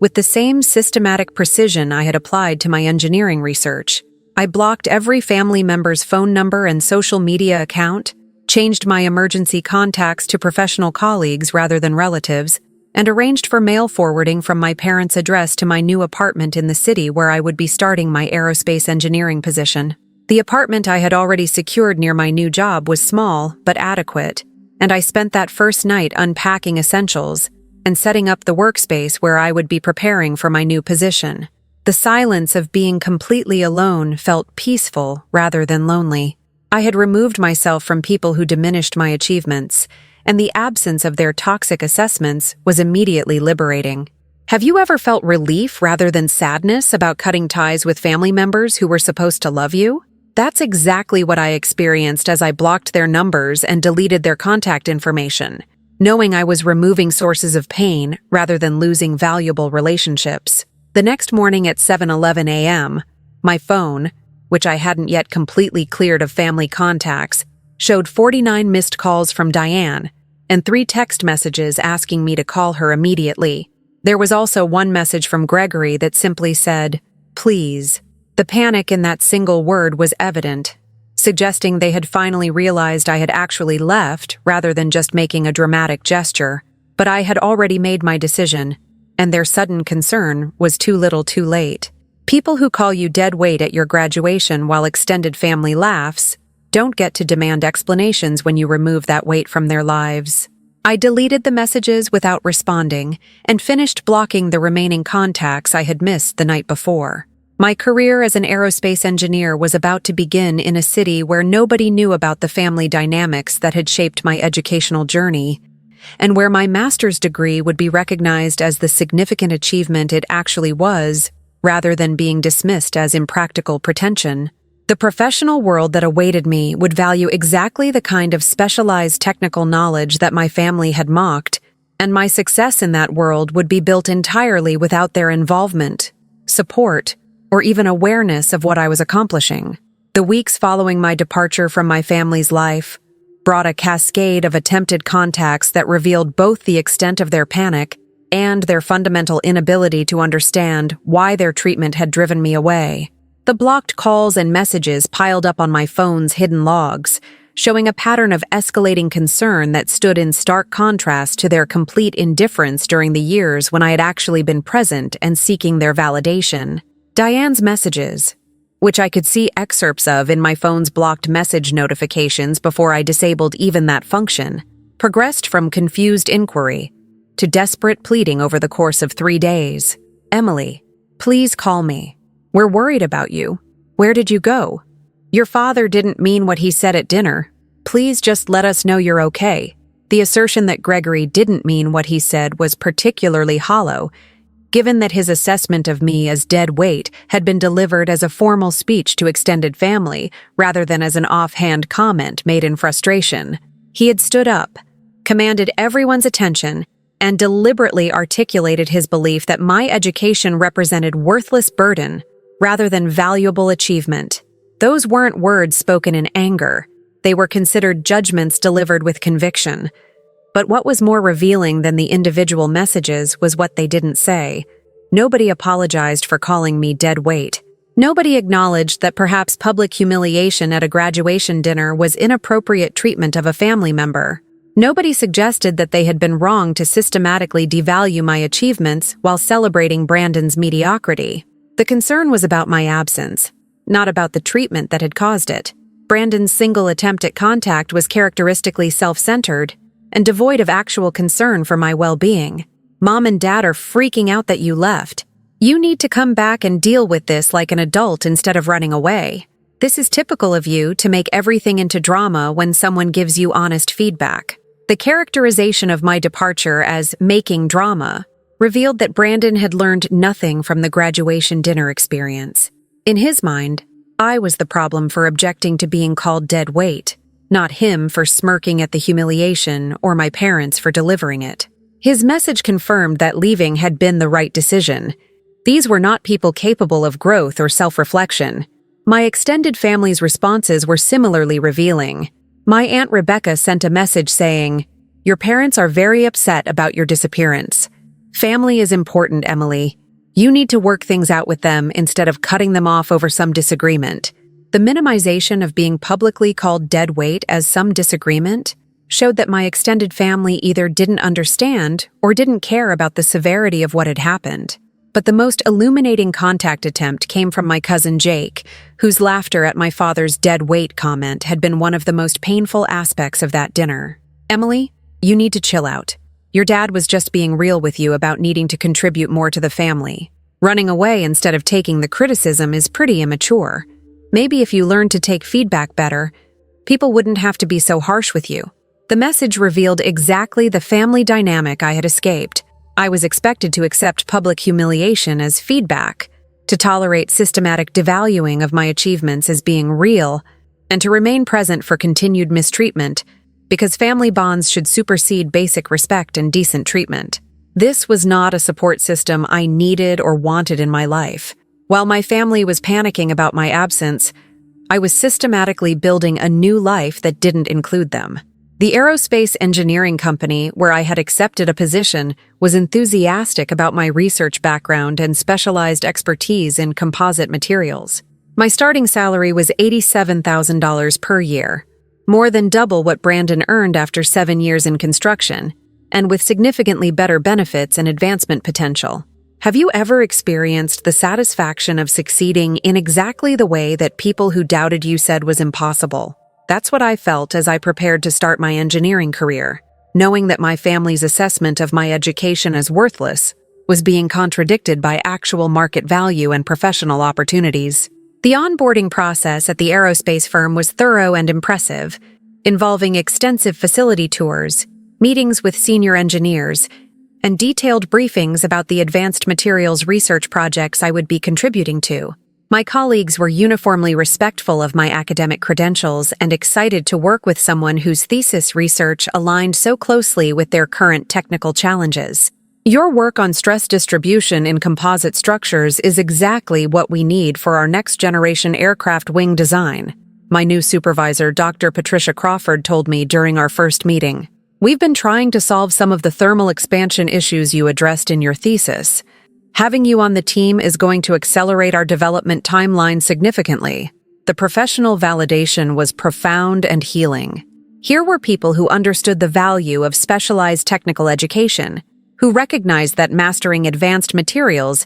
with the same systematic precision I had applied to my engineering research. I blocked every family member's phone number and social media account, changed my emergency contacts to professional colleagues rather than relatives, and arranged for mail forwarding from my parents' address to my new apartment in the city where I would be starting my aerospace engineering position. The apartment I had already secured near my new job was small but adequate, and I spent that first night unpacking essentials and setting up the workspace where I would be preparing for my new position. The silence of being completely alone felt peaceful rather than lonely. I had removed myself from people who diminished my achievements, and the absence of their toxic assessments was immediately liberating. Have you ever felt relief rather than sadness about cutting ties with family members who were supposed to love you? That's exactly what I experienced as I blocked their numbers and deleted their contact information, knowing I was removing sources of pain rather than losing valuable relationships. The next morning at 7:11 a.m., my phone, which I hadn't yet completely cleared of family contacts, showed 49 missed calls from Diane and 3 text messages asking me to call her immediately. There was also one message from Gregory that simply said, "Please." The panic in that single word was evident, suggesting they had finally realized I had actually left rather than just making a dramatic gesture. But I had already made my decision, and their sudden concern was too little too late. People who call you dead weight at your graduation while extended family laughs don't get to demand explanations when you remove that weight from their lives. I deleted the messages without responding and finished blocking the remaining contacts I had missed the night before. My career as an aerospace engineer was about to begin in a city where nobody knew about the family dynamics that had shaped my educational journey, and where my master's degree would be recognized as the significant achievement it actually was, rather than being dismissed as impractical pretension. The professional world that awaited me would value exactly the kind of specialized technical knowledge that my family had mocked, and my success in that world would be built entirely without their involvement, support, or even awareness of what I was accomplishing. The weeks following my departure from my family's life brought a cascade of attempted contacts that revealed both the extent of their panic and their fundamental inability to understand why their treatment had driven me away. The blocked calls and messages piled up on my phone's hidden logs, showing a pattern of escalating concern that stood in stark contrast to their complete indifference during the years when I had actually been present and seeking their validation. Diane's messages, which I could see excerpts of in my phone's blocked message notifications before I disabled even that function, progressed from confused inquiry to desperate pleading over the course of 3 days. "Emily, please call me. We're worried about you. Where did you go? Your father didn't mean what he said at dinner. Please just let us know you're okay." The assertion that Gregory didn't mean what he said was particularly hollow, given that his assessment of me as dead weight had been delivered as a formal speech to extended family rather than as an offhand comment made in frustration. He had stood up, commanded everyone's attention, and deliberately articulated his belief that my education represented worthless burden rather than valuable achievement. Those weren't words spoken in anger. They were considered judgments delivered with conviction. But what was more revealing than the individual messages was what they didn't say. Nobody apologized for calling me dead weight. Nobody acknowledged that perhaps public humiliation at a graduation dinner was inappropriate treatment of a family member. Nobody suggested that they had been wrong to systematically devalue my achievements while celebrating Brandon's mediocrity. The concern was about my absence, not about the treatment that had caused it. Brandon's single attempt at contact was characteristically self-centered and devoid of actual concern for my well-being. "Mom and Dad are freaking out that you left. You need to come back and deal with this like an adult instead of running away. This is typical of you to make everything into drama when someone gives you honest feedback." The characterization of my departure as making drama revealed that Brandon had learned nothing from the graduation dinner experience. In his mind, I was the problem for objecting to being called dead weight, not him for smirking at the humiliation or my parents for delivering it. His message confirmed that leaving had been the right decision. These were not people capable of growth or self-reflection. My extended family's responses were similarly revealing. My Aunt Rebecca sent a message saying, "Your parents are very upset about your disappearance. Family is important, Emily. You need to work things out with them instead of cutting them off over some disagreement." The minimization of being publicly called dead weight as some disagreement showed that my extended family either didn't understand or didn't care about the severity of what had happened. But the most illuminating contact attempt came from my cousin Jake, whose laughter at my father's dead weight comment had been one of the most painful aspects of that dinner. "Emily, you need to chill out. Your dad was just being real with you about needing to contribute more to the family. Running away instead of taking the criticism is pretty immature. Maybe if you learned to take feedback better, people wouldn't have to be so harsh with you." The message revealed exactly the family dynamic I had escaped. I was expected to accept public humiliation as feedback, to tolerate systematic devaluing of my achievements as being real, and to remain present for continued mistreatment, because family bonds should supersede basic respect and decent treatment. This was not a support system I needed or wanted in my life. While my family was panicking about my absence, I was systematically building a new life that didn't include them. The aerospace engineering company where I had accepted a position was enthusiastic about my research background and specialized expertise in composite materials. My starting salary was $87,000 per year, more than double what Brandon earned after 7 years in construction, and with significantly better benefits and advancement potential. Have you ever experienced the satisfaction of succeeding in exactly the way that people who doubted you said was impossible? That's what I felt as I prepared to start my engineering career, knowing that my family's assessment of my education as worthless was being contradicted by actual market value and professional opportunities. The onboarding process at the aerospace firm was thorough and impressive, involving extensive facility tours, meetings with senior engineers, and detailed briefings about the advanced materials research projects I would be contributing to. My colleagues were uniformly respectful of my academic credentials and excited to work with someone whose thesis research aligned so closely with their current technical challenges. Your work on stress distribution in composite structures is exactly what we need for our next-generation aircraft wing design, my new supervisor, Dr. Patricia Crawford, told me during our first meeting. We've been trying to solve some of the thermal expansion issues you addressed in your thesis. Having you on the team is going to accelerate our development timeline significantly. The professional validation was profound and healing. Here were people who understood the value of specialized technical education, who recognized that mastering advanced materials,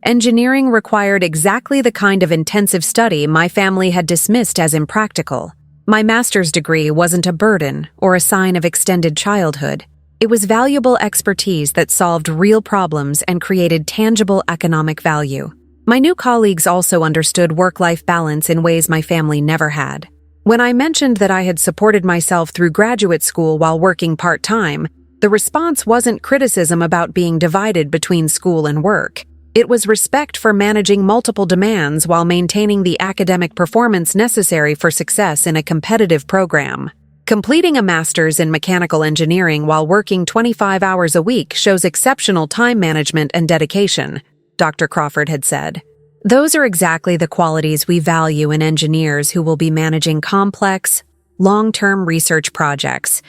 engineering required exactly the kind of intensive study my family had dismissed as impractical. My master's degree wasn't a burden or a sign of extended childhood. It was valuable expertise that solved real problems and created tangible economic value. My new colleagues also understood work-life balance in ways my family never had. When I mentioned that I had supported myself through graduate school while working part-time, the response wasn't criticism about being divided between school and work. It was respect for managing multiple demands while maintaining the academic performance necessary for success in a competitive program. Completing a master's in mechanical engineering while working 25 hours a week shows exceptional time management and dedication, Dr. Crawford had said. Those are exactly the qualities we value in engineers who will be managing complex, long-term research projects.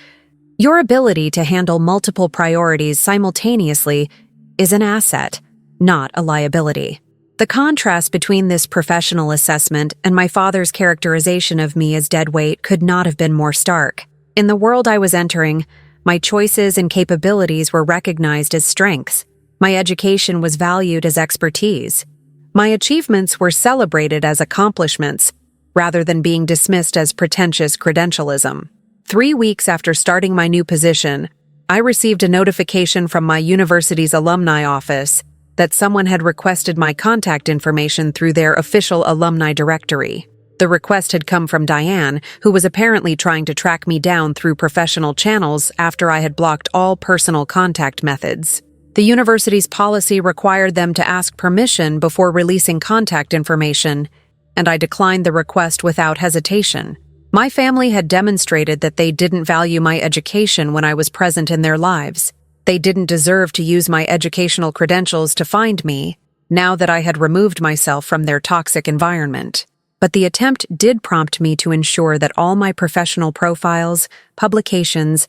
Your ability to handle multiple priorities simultaneously is an asset, not a liability. The contrast between this professional assessment and my father's characterization of me as dead weight could not have been more stark. In the world I was entering, my choices and capabilities were recognized as strengths. My education was valued as expertise. My achievements were celebrated as accomplishments, rather than being dismissed as pretentious credentialism. 3 weeks after starting my new position, I received a notification from my university's alumni office that someone had requested my contact information through their official alumni directory. The request had come from Diane, who was apparently trying to track me down through professional channels after I had blocked all personal contact methods. The university's policy required them to ask permission before releasing contact information, and I declined the request without hesitation. My family had demonstrated that they didn't value my education when I was present in their lives. They didn't deserve to use my educational credentials to find me, now that I had removed myself from their toxic environment. But the attempt did prompt me to ensure that all my professional profiles, publications,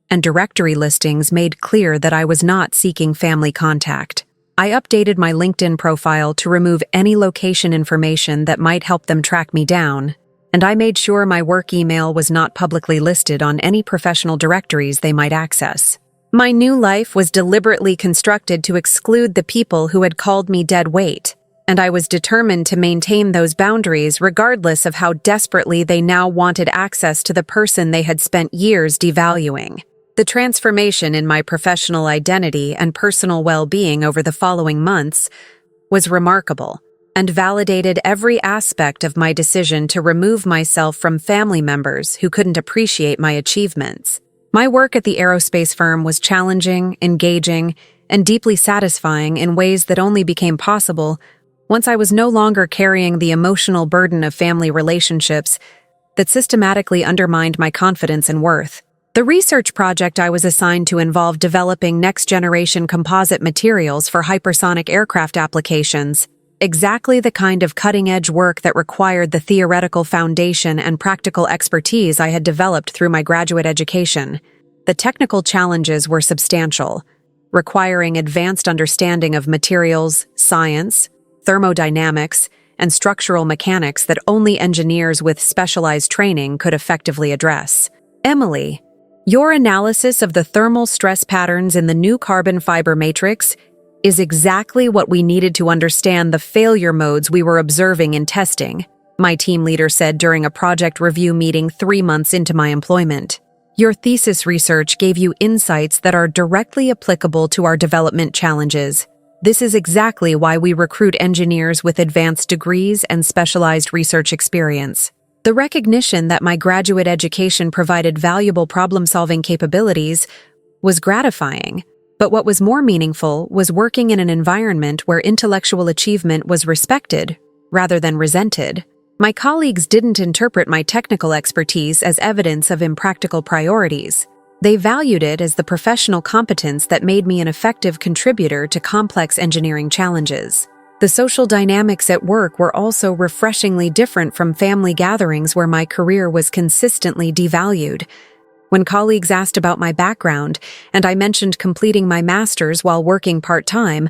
and directory listings made clear that I was not seeking family contact. I updated my LinkedIn profile to remove any location information that might help them track me down, and I made sure my work email was not publicly listed on any professional directories they might access. My new life was deliberately constructed to exclude the people who had called me dead weight, and I was determined to maintain those boundaries regardless of how desperately they now wanted access to the person they had spent years devaluing. The transformation in my professional identity and personal well-being over the following months was remarkable and validated every aspect of my decision to remove myself from family members who couldn't appreciate my achievements. My work at the aerospace firm was challenging, engaging, and deeply satisfying in ways that only became possible once I was no longer carrying the emotional burden of family relationships that systematically undermined my confidence and worth. The research project I was assigned to involved developing next-generation composite materials for hypersonic aircraft applications, exactly the kind of cutting-edge work that required the theoretical foundation and practical expertise I had developed through my graduate education. The technical challenges were substantial, requiring advanced understanding of materials, science, thermodynamics, and structural mechanics that only engineers with specialized training could effectively address. Emily, your analysis of the thermal stress patterns in the new carbon fiber matrix is exactly what we needed to understand the failure modes we were observing in testing, my team leader said during a project review meeting 3 months into my employment. Your thesis research gave you insights that are directly applicable to our development challenges. This is exactly why we recruit engineers with advanced degrees and specialized research experience. The recognition that my graduate education provided valuable problem-solving capabilities was gratifying, but what was more meaningful was working in an environment where intellectual achievement was respected rather than resented. My colleagues didn't interpret my technical expertise as evidence of impractical priorities. They valued it as the professional competence that made me an effective contributor to complex engineering challenges. The social dynamics at work were also refreshingly different from family gatherings where my career was consistently devalued. When colleagues asked about my background, and I mentioned completing my master's while working part-time,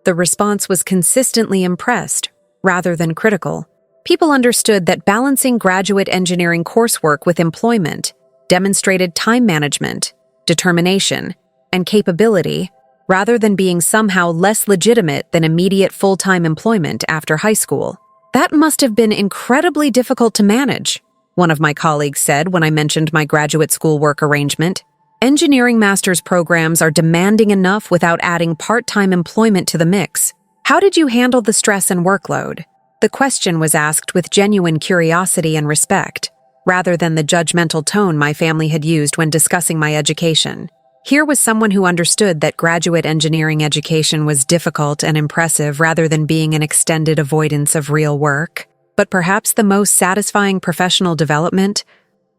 the response was consistently impressed, rather than critical. People understood that balancing graduate engineering coursework with employment demonstrated time management, determination, and capability, rather than being somehow less legitimate than immediate full-time employment after high school. That must have been incredibly difficult to manage, one of my colleagues said when I mentioned my graduate school work arrangement. Engineering master's programs are demanding enough without adding part-time employment to the mix. How did you handle the stress and workload? The question was asked with genuine curiosity and respect, rather than the judgmental tone my family had used when discussing my education. Here was someone who understood that graduate engineering education was difficult and impressive rather than being an extended avoidance of real work. But perhaps the most satisfying professional development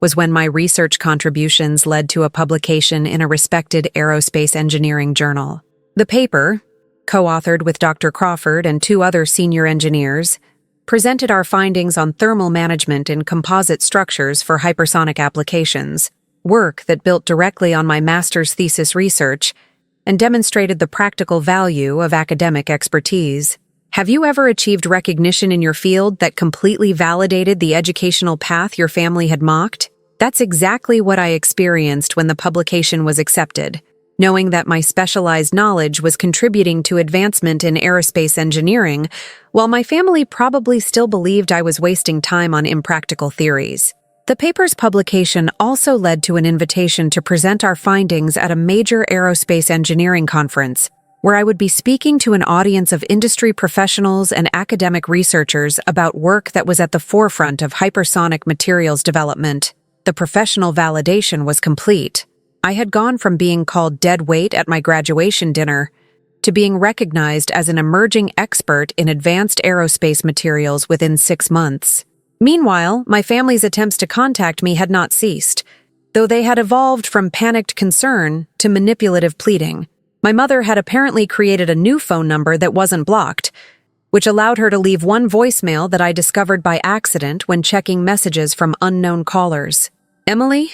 was when my research contributions led to a publication in a respected aerospace engineering journal. The paper, co-authored with Dr. Crawford and 2 other senior engineers, presented our findings on thermal management in composite structures for hypersonic applications, work that built directly on my master's thesis research and demonstrated the practical value of academic expertise. Have you ever achieved recognition in your field that completely validated the educational path your family had mocked? That's exactly what I experienced when the publication was accepted, knowing that my specialized knowledge was contributing to advancement in aerospace engineering, while my family probably still believed I was wasting time on impractical theories. The paper's publication also led to an invitation to present our findings at a major aerospace engineering conference, where I would be speaking to an audience of industry professionals and academic researchers about work that was at the forefront of hypersonic materials development. The professional validation was complete. I had gone from being called dead weight at my graduation dinner to being recognized as an emerging expert in advanced aerospace materials within 6 months. Meanwhile, my family's attempts to contact me had not ceased, though they had evolved from panicked concern to manipulative pleading. My mother had apparently created a new phone number that wasn't blocked, which allowed her to leave one voicemail that I discovered by accident when checking messages from unknown callers. "Emily,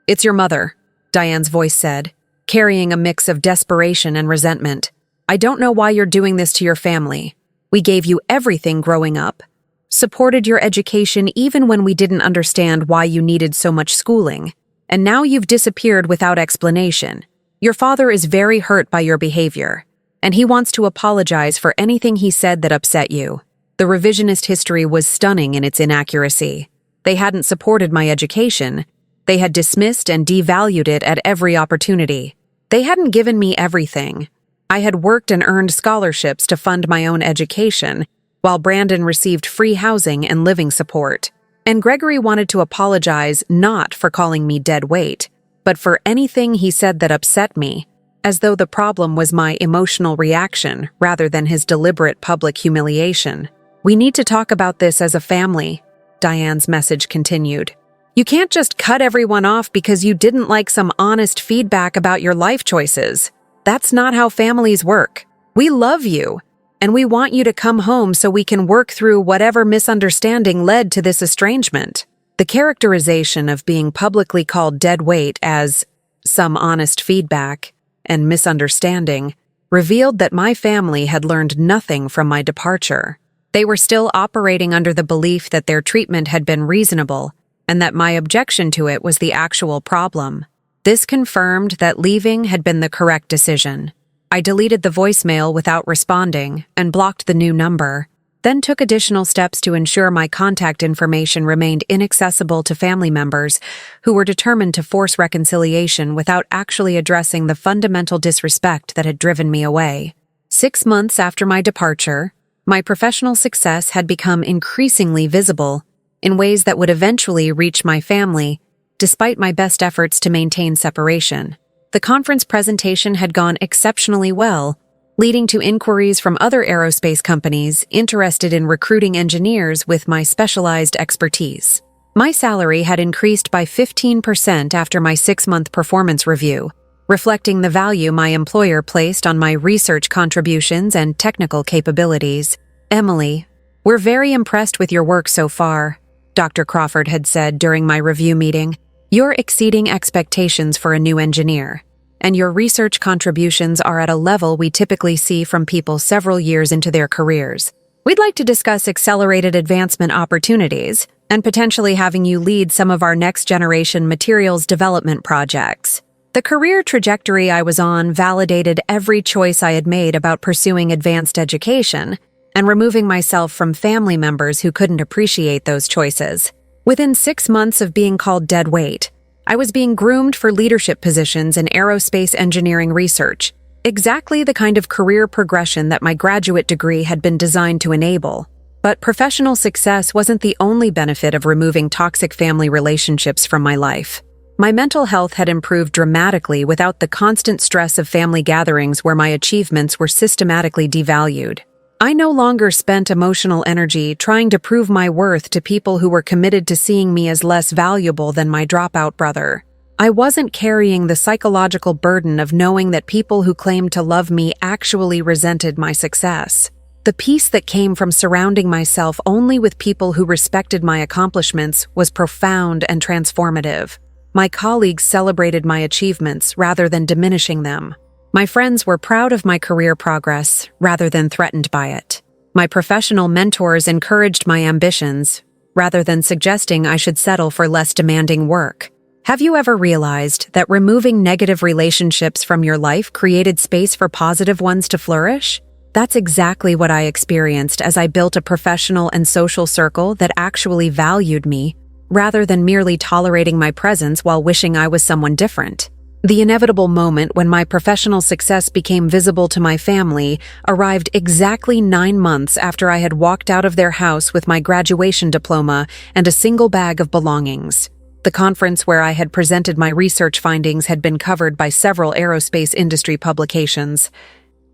it's your mother," Diane's voice said, carrying a mix of desperation and resentment. "I don't know why you're doing this to your family. We gave you everything growing up, supported your education even when we didn't understand why you needed so much schooling, and now you've disappeared without explanation. Your father is very hurt by your behavior, and he wants to apologize for anything he said that upset you." The revisionist history was stunning in its inaccuracy. They hadn't supported my education. They had dismissed and devalued it at every opportunity. They hadn't given me everything. I had worked and earned scholarships to fund my own education, while Brandon received free housing and living support. And Gregory wanted to apologize not for calling me dead weight, but for anything he said that upset me, as though the problem was my emotional reaction rather than his deliberate public humiliation. "We need to talk about this as a family," Diane's message continued. You can't just cut everyone off because you didn't like some honest feedback about your life choices. That's not how families work. We love you, and we want you to come home so we can work through whatever misunderstanding led to this estrangement. The characterization of being publicly called dead weight as some honest feedback and misunderstanding revealed that my family had learned nothing from my departure. They were still operating under the belief that their treatment had been reasonable and that my objection to it was the actual problem. This confirmed that leaving had been the correct decision. I deleted the voicemail without responding and blocked the new number, then took additional steps to ensure my contact information remained inaccessible to family members who were determined to force reconciliation without actually addressing the fundamental disrespect that had driven me away. 6 months after my departure, my professional success had become increasingly visible in ways that would eventually reach my family, despite my best efforts to maintain separation. The conference presentation had gone exceptionally well, leading to inquiries from other aerospace companies interested in recruiting engineers with my specialized expertise. My salary had increased by 15% after my 6-month performance review, reflecting the value my employer placed on my research contributions and technical capabilities. "Emily, we're very impressed with your work so far," Dr. Crawford had said during my review meeting. "You're exceeding expectations for a new engineer, and your research contributions are at a level we typically see from people several years into their careers. We'd like to discuss accelerated advancement opportunities and potentially having you lead some of our next-generation materials development projects." The career trajectory I was on validated every choice I had made about pursuing advanced education and removing myself from family members who couldn't appreciate those choices. Within 6 months of being called dead weight, I was being groomed for leadership positions in aerospace engineering research, exactly the kind of career progression that my graduate degree had been designed to enable. But professional success wasn't the only benefit of removing toxic family relationships from my life. My mental health had improved dramatically without the constant stress of family gatherings where my achievements were systematically devalued. I no longer spent emotional energy trying to prove my worth to people who were committed to seeing me as less valuable than my dropout brother. I wasn't carrying the psychological burden of knowing that people who claimed to love me actually resented my success. The peace that came from surrounding myself only with people who respected my accomplishments was profound and transformative. My colleagues celebrated my achievements rather than diminishing them. My friends were proud of my career progress rather than threatened by it. My professional mentors encouraged my ambitions rather than suggesting I should settle for less demanding work. Have you ever realized that removing negative relationships from your life created space for positive ones to flourish? That's exactly what I experienced as I built a professional and social circle that actually valued me, rather than merely tolerating my presence while wishing I was someone different. The inevitable moment when my professional success became visible to my family arrived exactly 9 months after I had walked out of their house with my graduation diploma and a single bag of belongings. The conference where I had presented my research findings had been covered by several aerospace industry publications,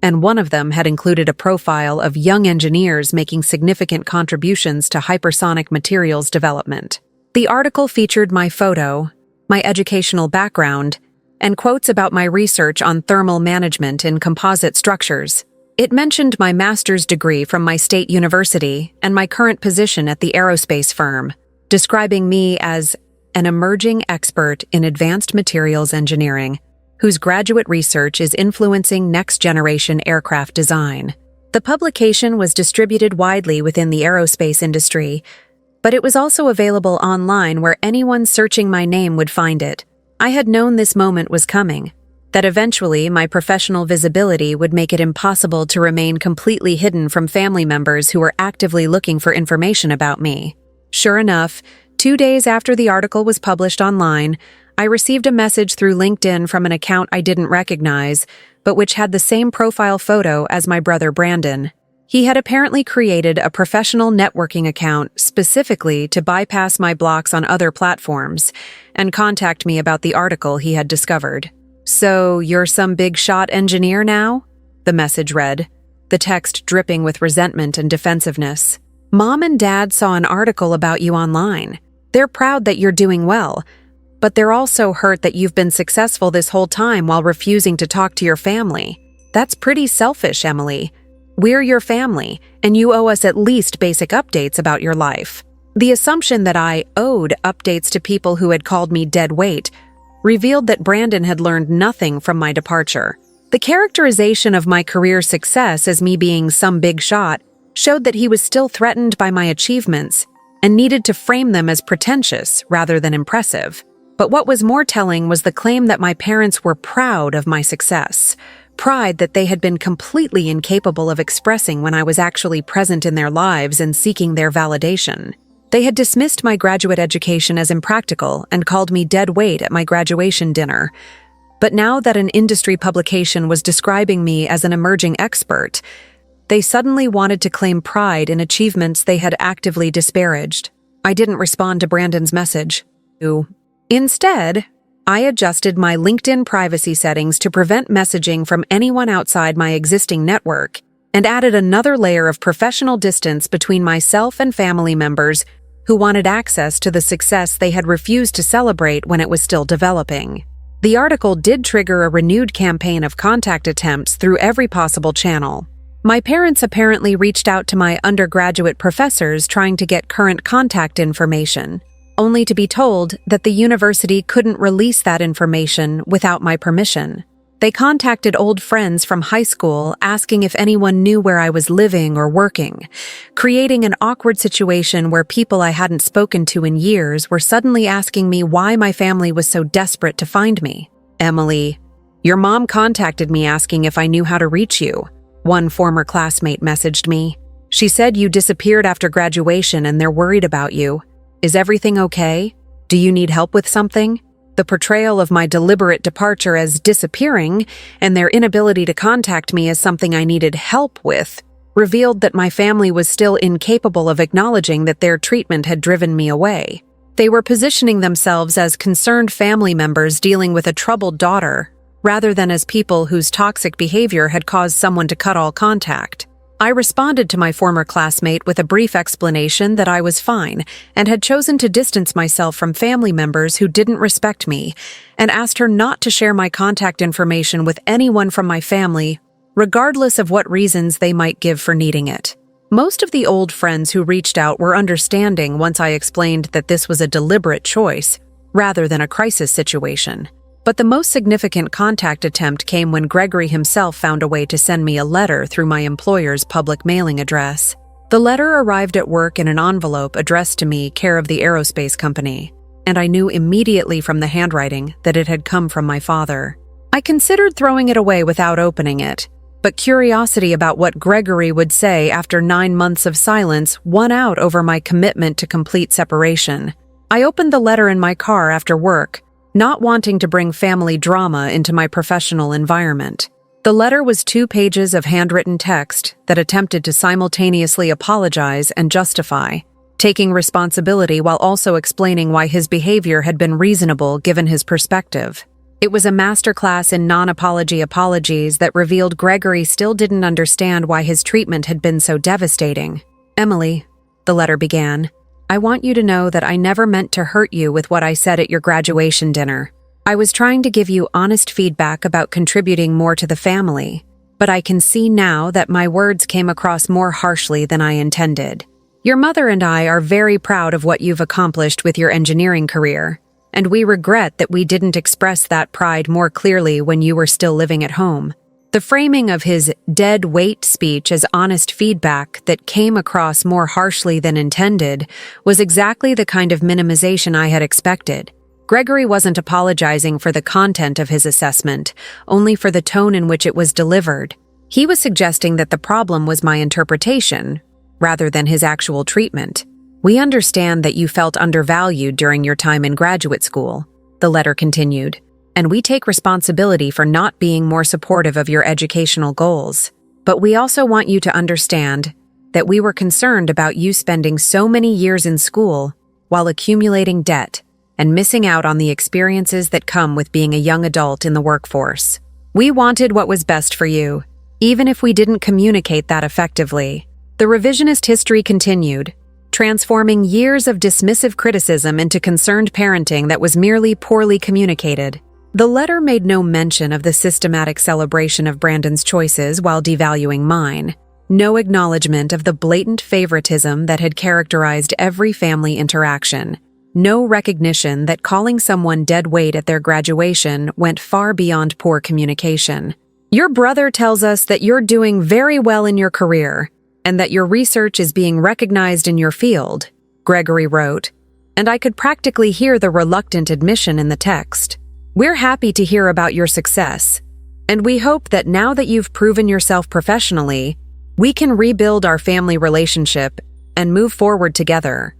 and one of them had included a profile of young engineers making significant contributions to hypersonic materials development. The article featured my photo, my educational background, and quotes about my research on thermal management in composite structures. It mentioned my master's degree from my state university and my current position at the aerospace firm, describing me as an emerging expert in advanced materials engineering, whose graduate research is influencing next-generation aircraft design. The publication was distributed widely within the aerospace industry, but it was also available online where anyone searching my name would find it. I had known this moment was coming, that eventually my professional visibility would make it impossible to remain completely hidden from family members who were actively looking for information about me. Sure enough, 2 days after the article was published online, I received a message through LinkedIn from an account I didn't recognize, but which had the same profile photo as my brother Brandon. He had apparently created a professional networking account specifically to bypass my blocks on other platforms and contact me about the article he had discovered. "So, you're some big shot engineer now?" the message read, the text dripping with resentment and defensiveness. "Mom and Dad saw an article about you online. They're proud that you're doing well, but they're also hurt that you've been successful this whole time while refusing to talk to your family. That's pretty selfish, Emily. We're your family, and you owe us at least basic updates about your life. The assumption that I owed updates to people who had called me dead weight revealed that Brandon had learned nothing from my departure. The characterization of my career success as me being some big shot showed that he was still threatened by my achievements and needed to frame them as pretentious rather than impressive. But what was more telling was the claim that my parents were proud of my success, pride that they had been completely incapable of expressing when I was actually present in their lives and seeking their validation. They had dismissed my graduate education as impractical and called me dead weight at my graduation dinner. But now that an industry publication was describing me as an emerging expert, they suddenly wanted to claim pride in achievements they had actively disparaged. I didn't respond to Brandon's message. Instead, I adjusted my LinkedIn privacy settings to prevent messaging from anyone outside my existing network and added another layer of professional distance between myself and family members who wanted access to the success they had refused to celebrate when it was still developing. The article did trigger a renewed campaign of contact attempts through every possible channel. My parents apparently reached out to my undergraduate professors trying to get current contact information, only to be told that the university couldn't release that information without my permission. They contacted old friends from high school asking if anyone knew where I was living or working, creating an awkward situation where people I hadn't spoken to in years were suddenly asking me why my family was so desperate to find me. Emily, your mom contacted me asking if I knew how to reach you. One former classmate messaged me. She said you disappeared after graduation and they're worried about you. Is everything okay? Do you need help with something? The portrayal of my deliberate departure as disappearing and their inability to contact me as something I needed help with revealed that my family was still incapable of acknowledging that their treatment had driven me away. They were positioning themselves as concerned family members dealing with a troubled daughter, rather than as people whose toxic behavior had caused someone to cut all contact. I responded to my former classmate with a brief explanation that I was fine and had chosen to distance myself from family members who didn't respect me, and asked her not to share my contact information with anyone from my family, regardless of what reasons they might give for needing it. Most of the old friends who reached out were understanding once I explained that this was a deliberate choice, rather than a crisis situation. But the most significant contact attempt came when Gregory himself found a way to send me a letter through my employer's public mailing address. The letter arrived at work in an envelope addressed to me, care of the aerospace company, and I knew immediately from the handwriting that it had come from my father. I considered throwing it away without opening it, but curiosity about what Gregory would say after 9 months of silence won out over my commitment to complete separation. I opened the letter in my car after work, not wanting to bring family drama into my professional environment. The letter was 2 pages of handwritten text that attempted to simultaneously apologize and justify, taking responsibility while also explaining why his behavior had been reasonable given his perspective. It was a masterclass in non-apology apologies that revealed Gregory still didn't understand why his treatment had been so devastating. Emily, the letter began, I want you to know that I never meant to hurt you with what I said at your graduation dinner. I was trying to give you honest feedback about contributing more to the family, but I can see now that my words came across more harshly than I intended. Your mother and I are very proud of what you've accomplished with your engineering career, and we regret that we didn't express that pride more clearly when you were still living at home. The framing of his dead weight speech as honest feedback that came across more harshly than intended was exactly the kind of minimization I had expected. Gregory wasn't apologizing for the content of his assessment, only for the tone in which it was delivered. He was suggesting that the problem was my interpretation, rather than his actual treatment. We understand that you felt undervalued during your time in graduate school, the letter continued, and we take responsibility for not being more supportive of your educational goals. But we also want you to understand that we were concerned about you spending so many years in school while accumulating debt and missing out on the experiences that come with being a young adult in the workforce. We wanted what was best for you, even if we didn't communicate that effectively. The revisionist history continued, transforming years of dismissive criticism into concerned parenting that was merely poorly communicated. The letter made no mention of the systematic celebration of Brandon's choices while devaluing mine. No acknowledgement of the blatant favoritism that had characterized every family interaction. No recognition that calling someone dead weight at their graduation went far beyond poor communication. Your brother tells us that you're doing very well in your career and that your research is being recognized in your field, Gregory wrote, and I could practically hear the reluctant admission in the text. We're happy to hear about your success, and we hope that now that you've proven yourself professionally, we can rebuild our family relationship and move forward together.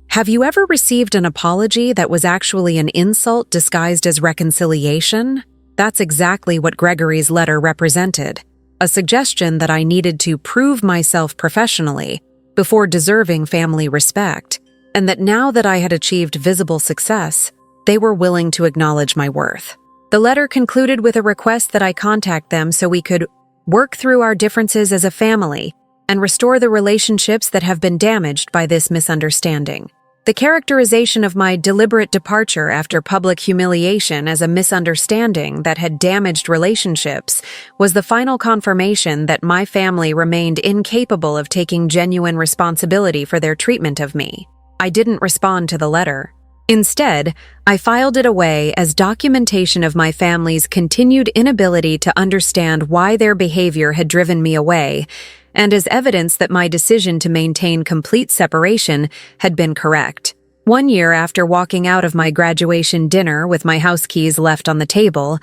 Have you ever received an apology that was actually an insult disguised as reconciliation? That's exactly what Gregory's letter represented, a suggestion that I needed to prove myself professionally before deserving family respect, and that now that I had achieved visible success, they were willing to acknowledge my worth. The letter concluded with a request that I contact them so we could work through our differences as a family and restore the relationships that have been damaged by this misunderstanding. The characterization of my deliberate departure after public humiliation as a misunderstanding that had damaged relationships was the final confirmation that my family remained incapable of taking genuine responsibility for their treatment of me. I didn't respond to the letter. Instead, I filed it away as documentation of my family's continued inability to understand why their behavior had driven me away, and as evidence that my decision to maintain complete separation had been correct. 1 year after walking out of my graduation dinner with my house keys left on the table,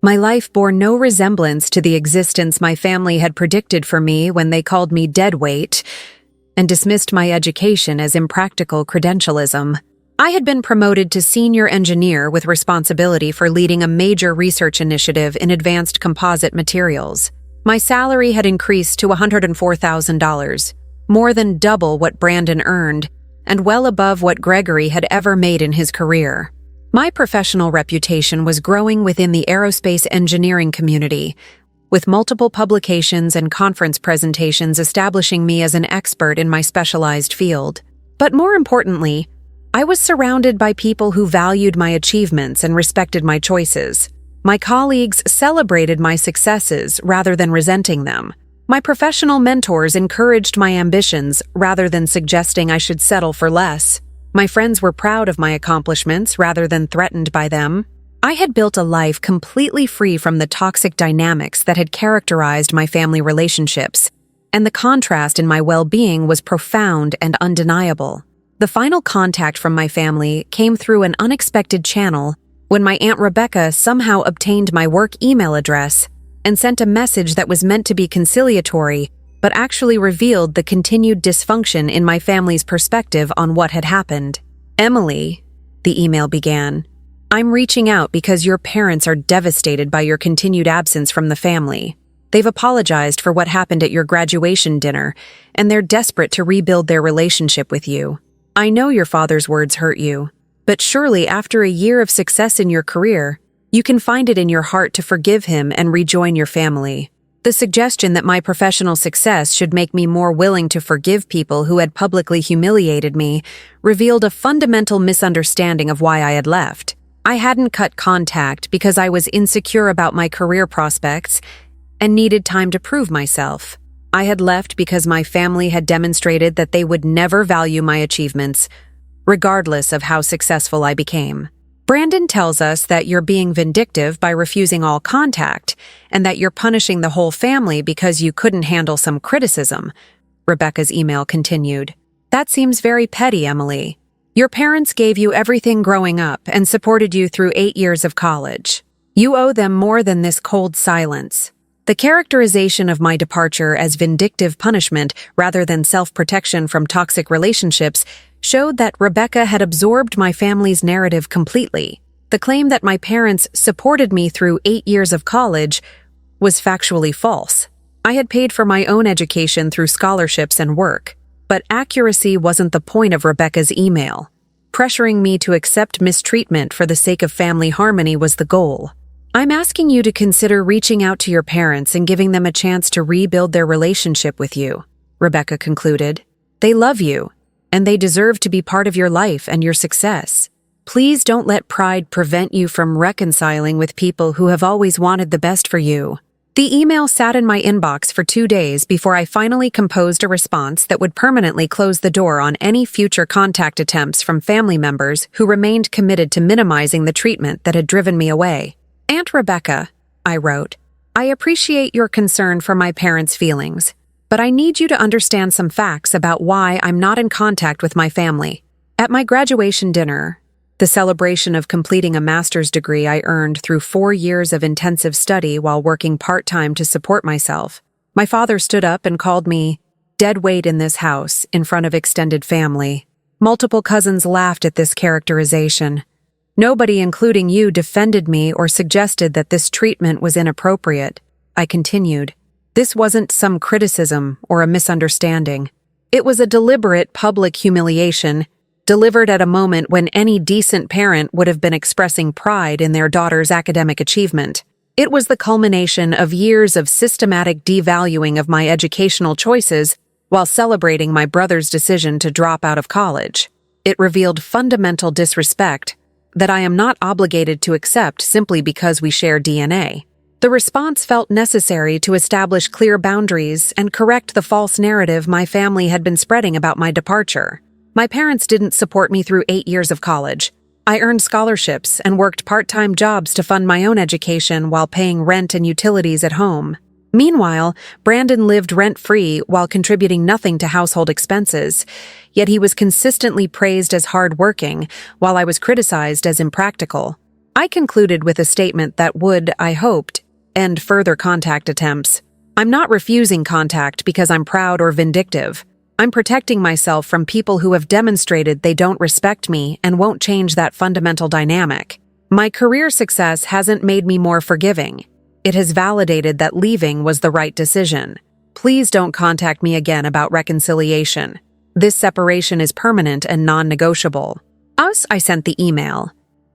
my life bore no resemblance to the existence my family had predicted for me when they called me deadweight and dismissed my education as impractical credentialism. I had been promoted to senior engineer with responsibility for leading a major research initiative in advanced composite materials. My salary had increased to $104,000, more than double what Brandon earned, and well above what Gregory had ever made in his career. My professional reputation was growing within the aerospace engineering community, with multiple publications and conference presentations establishing me as an expert in my specialized field. But more importantly, I was surrounded by people who valued my achievements and respected my choices. My colleagues celebrated my successes rather than resenting them. My professional mentors encouraged my ambitions rather than suggesting I should settle for less. My friends were proud of my accomplishments rather than threatened by them. I had built a life completely free from the toxic dynamics that had characterized my family relationships, and the contrast in my well-being was profound and undeniable. The final contact from my family came through an unexpected channel when my Aunt Rebecca somehow obtained my work email address and sent a message that was meant to be conciliatory, but actually revealed the continued dysfunction in my family's perspective on what had happened. Emily, the email began, I'm reaching out because your parents are devastated by your continued absence from the family. They've apologized for what happened at your graduation dinner, and they're desperate to rebuild their relationship with you. I know your father's words hurt you, but surely after a year of success in your career, you can find it in your heart to forgive him and rejoin your family. The suggestion that my professional success should make me more willing to forgive people who had publicly humiliated me revealed a fundamental misunderstanding of why I had left. I hadn't cut contact because I was insecure about my career prospects and needed time to prove myself. I had left because my family had demonstrated that they would never value my achievements, regardless of how successful I became. Brandon tells us that you're being vindictive by refusing all contact, and that you're punishing the whole family because you couldn't handle some criticism, Rebecca's email continued. That seems very petty, Emily. Your parents gave you everything growing up and supported you through 8 years of college. You owe them more than this cold silence. The characterization of my departure as vindictive punishment rather than self-protection from toxic relationships showed that Rebecca had absorbed my family's narrative completely. The claim that my parents supported me through 8 years of college was factually false. I had paid for my own education through scholarships and work, but accuracy wasn't the point of Rebecca's email. Pressuring me to accept mistreatment for the sake of family harmony was the goal. I'm asking you to consider reaching out to your parents and giving them a chance to rebuild their relationship with you, Rebecca concluded. They love you, and they deserve to be part of your life and your success. Please don't let pride prevent you from reconciling with people who have always wanted the best for you." The email sat in my inbox for 2 days before I finally composed a response that would permanently close the door on any future contact attempts from family members who remained committed to minimizing the treatment that had driven me away. "Aunt Rebecca," I wrote, "I appreciate your concern for my parents' feelings, but I need you to understand some facts about why I'm not in contact with my family. At my graduation dinner, the celebration of completing a master's degree I earned through 4 years of intensive study while working part-time to support myself, my father stood up and called me dead weight in this house in front of extended family. Multiple cousins laughed at this characterization. Nobody, including you, defended me or suggested that this treatment was inappropriate." I continued. "This wasn't some criticism or a misunderstanding. It was a deliberate public humiliation, delivered at a moment when any decent parent would have been expressing pride in their daughter's academic achievement. It was the culmination of years of systematic devaluing of my educational choices while celebrating my brother's decision to drop out of college. It revealed fundamental disrespect that I am not obligated to accept simply because we share DNA. The response felt necessary to establish clear boundaries and correct the false narrative my family had been spreading about my departure. My parents didn't support me through 8 years of college. I earned scholarships and worked part-time jobs to fund my own education while paying rent and utilities at home. Meanwhile, Brandon lived rent-free while contributing nothing to household expenses, yet he was consistently praised as hard-working while I was criticized as impractical. I concluded with a statement that would, I hoped, end further contact attempts. I'm not refusing contact because I'm proud or vindictive. I'm protecting myself from people who have demonstrated they don't respect me and won't change that fundamental dynamic. My career success hasn't made me more forgiving. It has validated that leaving was the right decision. Please don't contact me again about reconciliation. This separation is permanent and non-negotiable." I sent the email,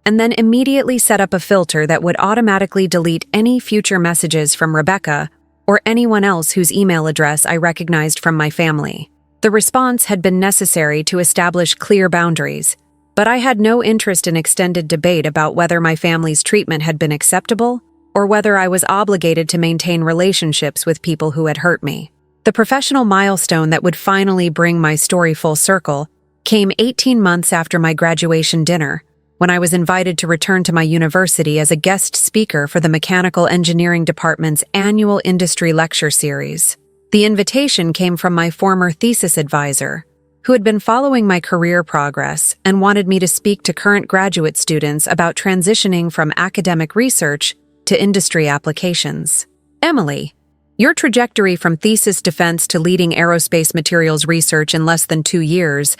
and then immediately set up a filter that would automatically delete any future messages from Rebecca or anyone else whose email address I recognized from my family. The response had been necessary to establish clear boundaries, but I had no interest in extended debate about whether my family's treatment had been acceptable or whether I was obligated to maintain relationships with people who had hurt me. The professional milestone that would finally bring my story full circle came 18 months after my graduation dinner, when I was invited to return to my university as a guest speaker for the Mechanical Engineering Department's annual industry lecture series. The invitation came from my former thesis advisor, who had been following my career progress and wanted me to speak to current graduate students about transitioning from academic research to industry applications. "Emily, your trajectory from thesis defense to leading aerospace materials research in less than 2 years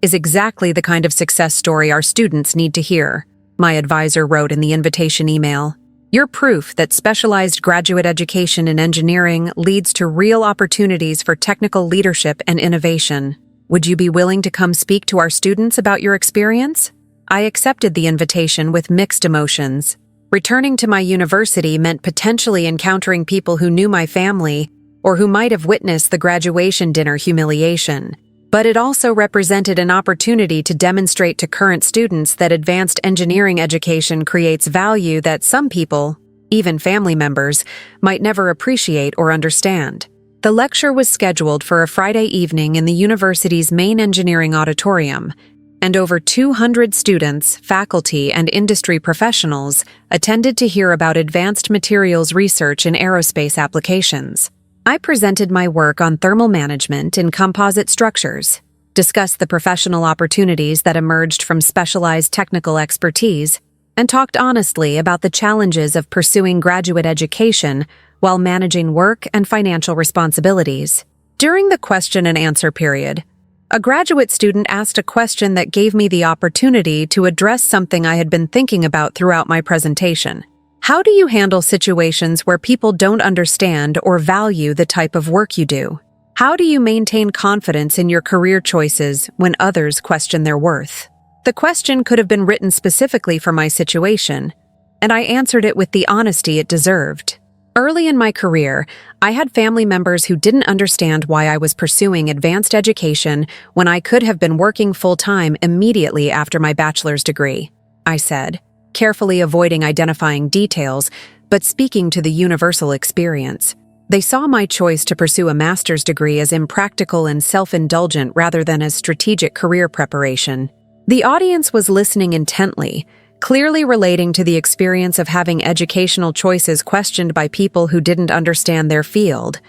is exactly the kind of success story our students need to hear," my advisor wrote in the invitation email. "You're proof that specialized graduate education in engineering leads to real opportunities for technical leadership and innovation. Would you be willing to come speak to our students about your experience?" I accepted the invitation with mixed emotions. Returning to my university meant potentially encountering people who knew my family or who might have witnessed the graduation dinner humiliation. But it also represented an opportunity to demonstrate to current students that advanced engineering education creates value that some people, even family members, might never appreciate or understand. The lecture was scheduled for a Friday evening in the university's main engineering auditorium, and over 200 students, faculty, and industry professionals attended to hear about advanced materials research in aerospace applications. I presented my work on thermal management in composite structures, discussed the professional opportunities that emerged from specialized technical expertise, and talked honestly about the challenges of pursuing graduate education while managing work and financial responsibilities. During the question and answer period, a graduate student asked a question that gave me the opportunity to address something I had been thinking about throughout my presentation. How do you handle situations where people don't understand or value the type of work you do? How do you maintain confidence in your career choices when others question their worth? The question could have been written specifically for my situation, and I answered it with the honesty it deserved. Early in my career, I had family members who didn't understand why I was pursuing advanced education when I could have been working full-time immediately after my bachelor's degree, I said, carefully avoiding identifying details, but speaking to the universal experience. They saw my choice to pursue a master's degree as impractical and self-indulgent rather than as strategic career preparation. The audience was listening intently, clearly relating to the experience of having educational choices questioned by people who didn't understand their field.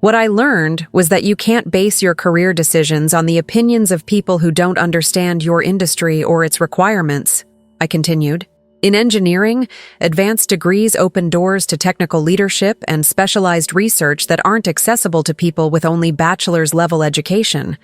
What I learned was that you can't base your career decisions on the opinions of people who don't understand your industry or its requirements, I continued. In engineering, advanced degrees open doors to technical leadership and specialized research that aren't accessible to people with only bachelor's-level education.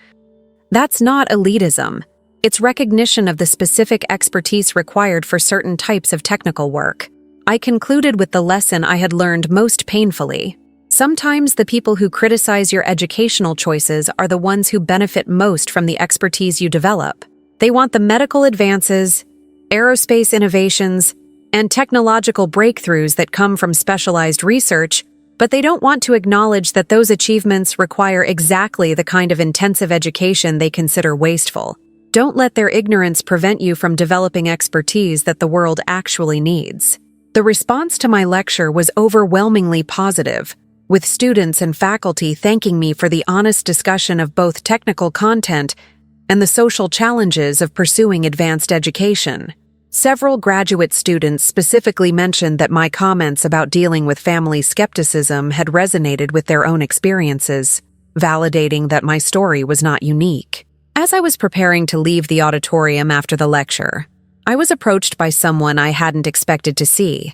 That's not elitism. It's recognition of the specific expertise required for certain types of technical work. I concluded with the lesson I had learned most painfully. Sometimes the people who criticize your educational choices are the ones who benefit most from the expertise you develop. They want the medical advances, aerospace innovations, and technological breakthroughs that come from specialized research, but they don't want to acknowledge that those achievements require exactly the kind of intensive education they consider wasteful. Don't let their ignorance prevent you from developing expertise that the world actually needs. The response to my lecture was overwhelmingly positive, with students and faculty thanking me for the honest discussion of both technical content and the social challenges of pursuing advanced education. Several graduate students specifically mentioned that my comments about dealing with family skepticism had resonated with their own experiences, validating that my story was not unique. As I was preparing to leave the auditorium after the lecture, I was approached by someone I hadn't expected to see,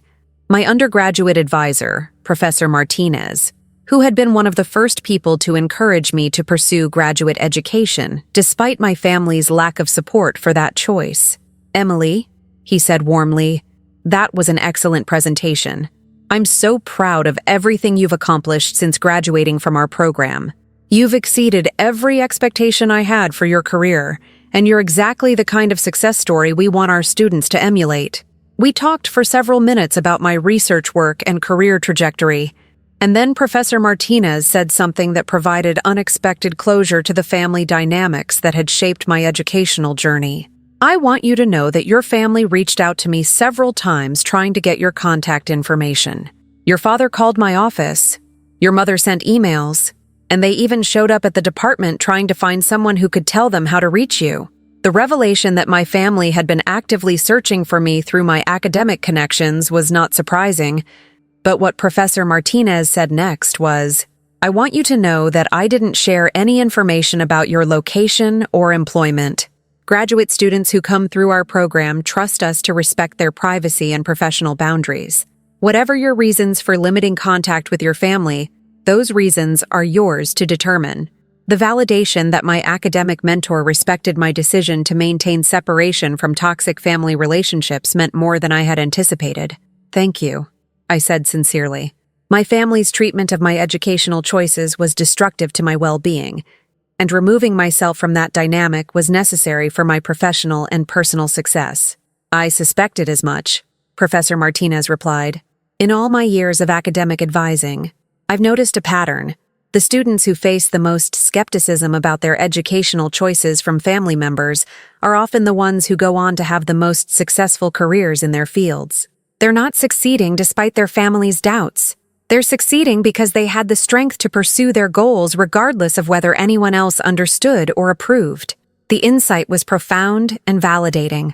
my undergraduate advisor, Professor Martinez, who had been one of the first people to encourage me to pursue graduate education, despite my family's lack of support for that choice. "Emily," he said warmly, "that was an excellent presentation. I'm so proud of everything you've accomplished since graduating from our program. You've exceeded every expectation I had for your career, and you're exactly the kind of success story we want our students to emulate." We talked for several minutes about my research work and career trajectory, and then Professor Martinez said something that provided unexpected closure to the family dynamics that had shaped my educational journey. "I want you to know that your family reached out to me several times trying to get your contact information. Your father called my office, your mother sent emails, and they even showed up at the department trying to find someone who could tell them how to reach you." The revelation that my family had been actively searching for me through my academic connections was not surprising, but what Professor Martinez said next was, "I want you to know that I didn't share any information about your location or employment. Graduate students who come through our program trust us to respect their privacy and professional boundaries. Whatever your reasons for limiting contact with your family, those reasons are yours to determine." The validation that my academic mentor respected my decision to maintain separation from toxic family relationships meant more than I had anticipated. "Thank you," I said sincerely. My family's treatment of my educational choices was destructive to my well-being, and removing myself from that dynamic was necessary for my professional and personal success. "I suspected as much," Professor Martinez replied. "In all my years of academic advising, I've noticed a pattern. The students who face the most skepticism about their educational choices from family members are often the ones who go on to have the most successful careers in their fields. They're not succeeding despite their family's doubts. They're succeeding because they had the strength to pursue their goals regardless of whether anyone else understood or approved. The insight was profound and validating.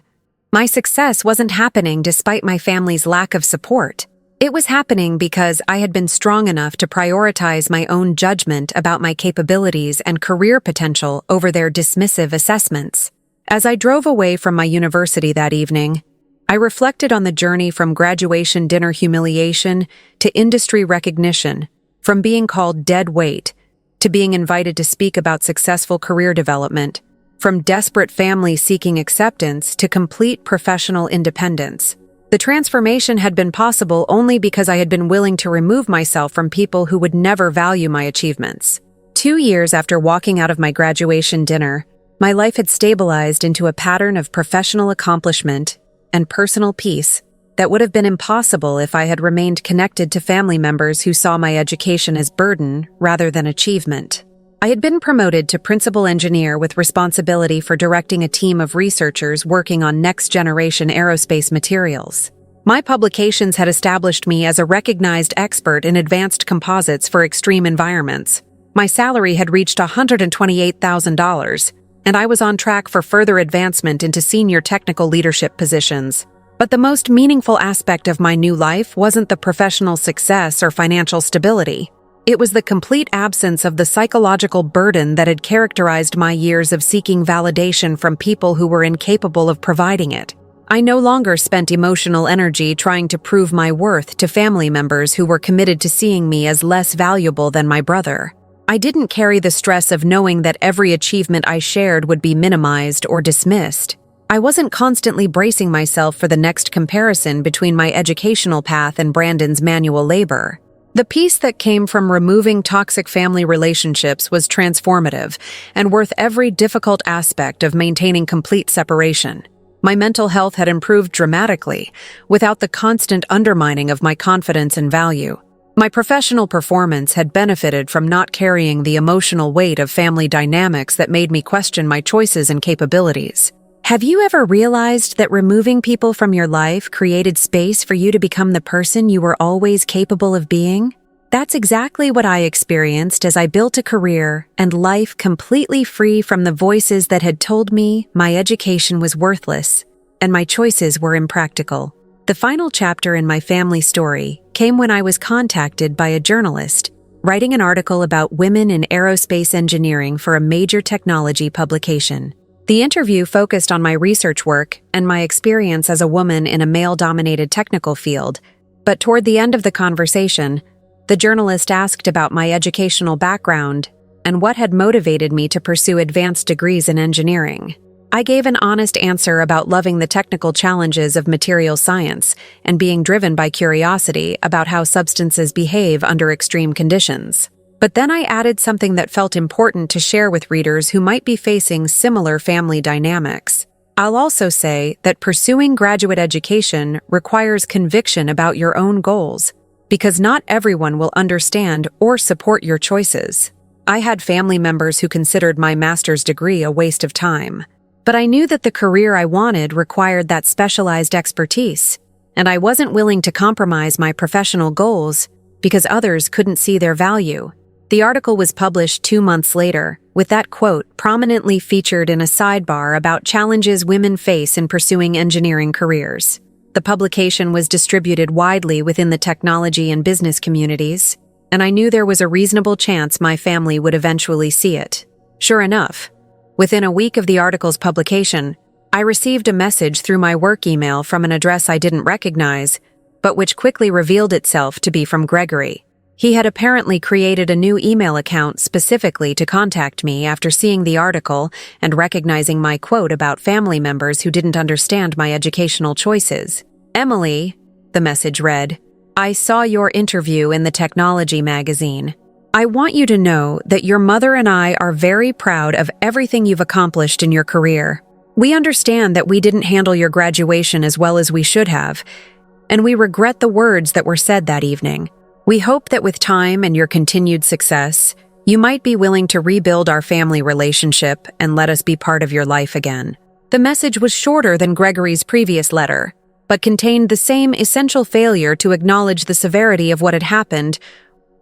My success wasn't happening despite my family's lack of support. It was happening because I had been strong enough to prioritize my own judgment about my capabilities and career potential over their dismissive assessments. As I drove away from my university that evening, I reflected on the journey from graduation dinner humiliation to industry recognition, from being called dead weight to being invited to speak about successful career development, from desperate family seeking acceptance to complete professional independence. The transformation had been possible only because I had been willing to remove myself from people who would never value my achievements. 2 years after walking out of my graduation dinner, my life had stabilized into a pattern of professional accomplishment and personal peace that would have been impossible if I had remained connected to family members who saw my education as burden rather than achievement. I had been promoted to principal engineer with responsibility for directing a team of researchers working on next-generation aerospace materials. My publications had established me as a recognized expert in advanced composites for extreme environments. My salary had reached $128,000, and I was on track for further advancement into senior technical leadership positions. But the most meaningful aspect of my new life wasn't the professional success or financial stability. It was the complete absence of the psychological burden that had characterized my years of seeking validation from people who were incapable of providing it. I no longer spent emotional energy trying to prove my worth to family members who were committed to seeing me as less valuable than my brother. I didn't carry the stress of knowing that every achievement I shared would be minimized or dismissed. I wasn't constantly bracing myself for the next comparison between my educational path and Brandon's manual labor. The peace that came from removing toxic family relationships was transformative and worth every difficult aspect of maintaining complete separation. My mental health had improved dramatically, without the constant undermining of my confidence and value. My professional performance had benefited from not carrying the emotional weight of family dynamics that made me question my choices and capabilities. Have you ever realized that removing people from your life created space for you to become the person you were always capable of being? That's exactly what I experienced as I built a career and life completely free from the voices that had told me my education was worthless and my choices were impractical. The final chapter in my family story came when I was contacted by a journalist writing an article about women in aerospace engineering for a major technology publication. The interview focused on my research work and my experience as a woman in a male-dominated technical field, but toward the end of the conversation, the journalist asked about my educational background and what had motivated me to pursue advanced degrees in engineering. I gave an honest answer about loving the technical challenges of material science and being driven by curiosity about how substances behave under extreme conditions. But then I added something that felt important to share with readers who might be facing similar family dynamics. I'll also say that pursuing graduate education requires conviction about your own goals, because not everyone will understand or support your choices. I had family members who considered my master's degree a waste of time, but I knew that the career I wanted required that specialized expertise, and I wasn't willing to compromise my professional goals because others couldn't see their value. The article was published 2 months later, with that quote prominently featured in a sidebar about challenges women face in pursuing engineering careers. The publication was distributed widely within the technology and business communities, and I knew there was a reasonable chance my family would eventually see it. Sure enough, within a week of the article's publication, I received a message through my work email from an address I didn't recognize, but which quickly revealed itself to be from Gregory. He had apparently created a new email account specifically to contact me after seeing the article and recognizing my quote about family members who didn't understand my educational choices. "Emily," the message read, "I saw your interview in the technology magazine. I want you to know that your mother and I are very proud of everything you've accomplished in your career. We understand that we didn't handle your graduation as well as we should have, and we regret the words that were said that evening. We hope that with time and your continued success, you might be willing to rebuild our family relationship and let us be part of your life again." The message was shorter than Gregory's previous letter, but contained the same essential failure to acknowledge the severity of what had happened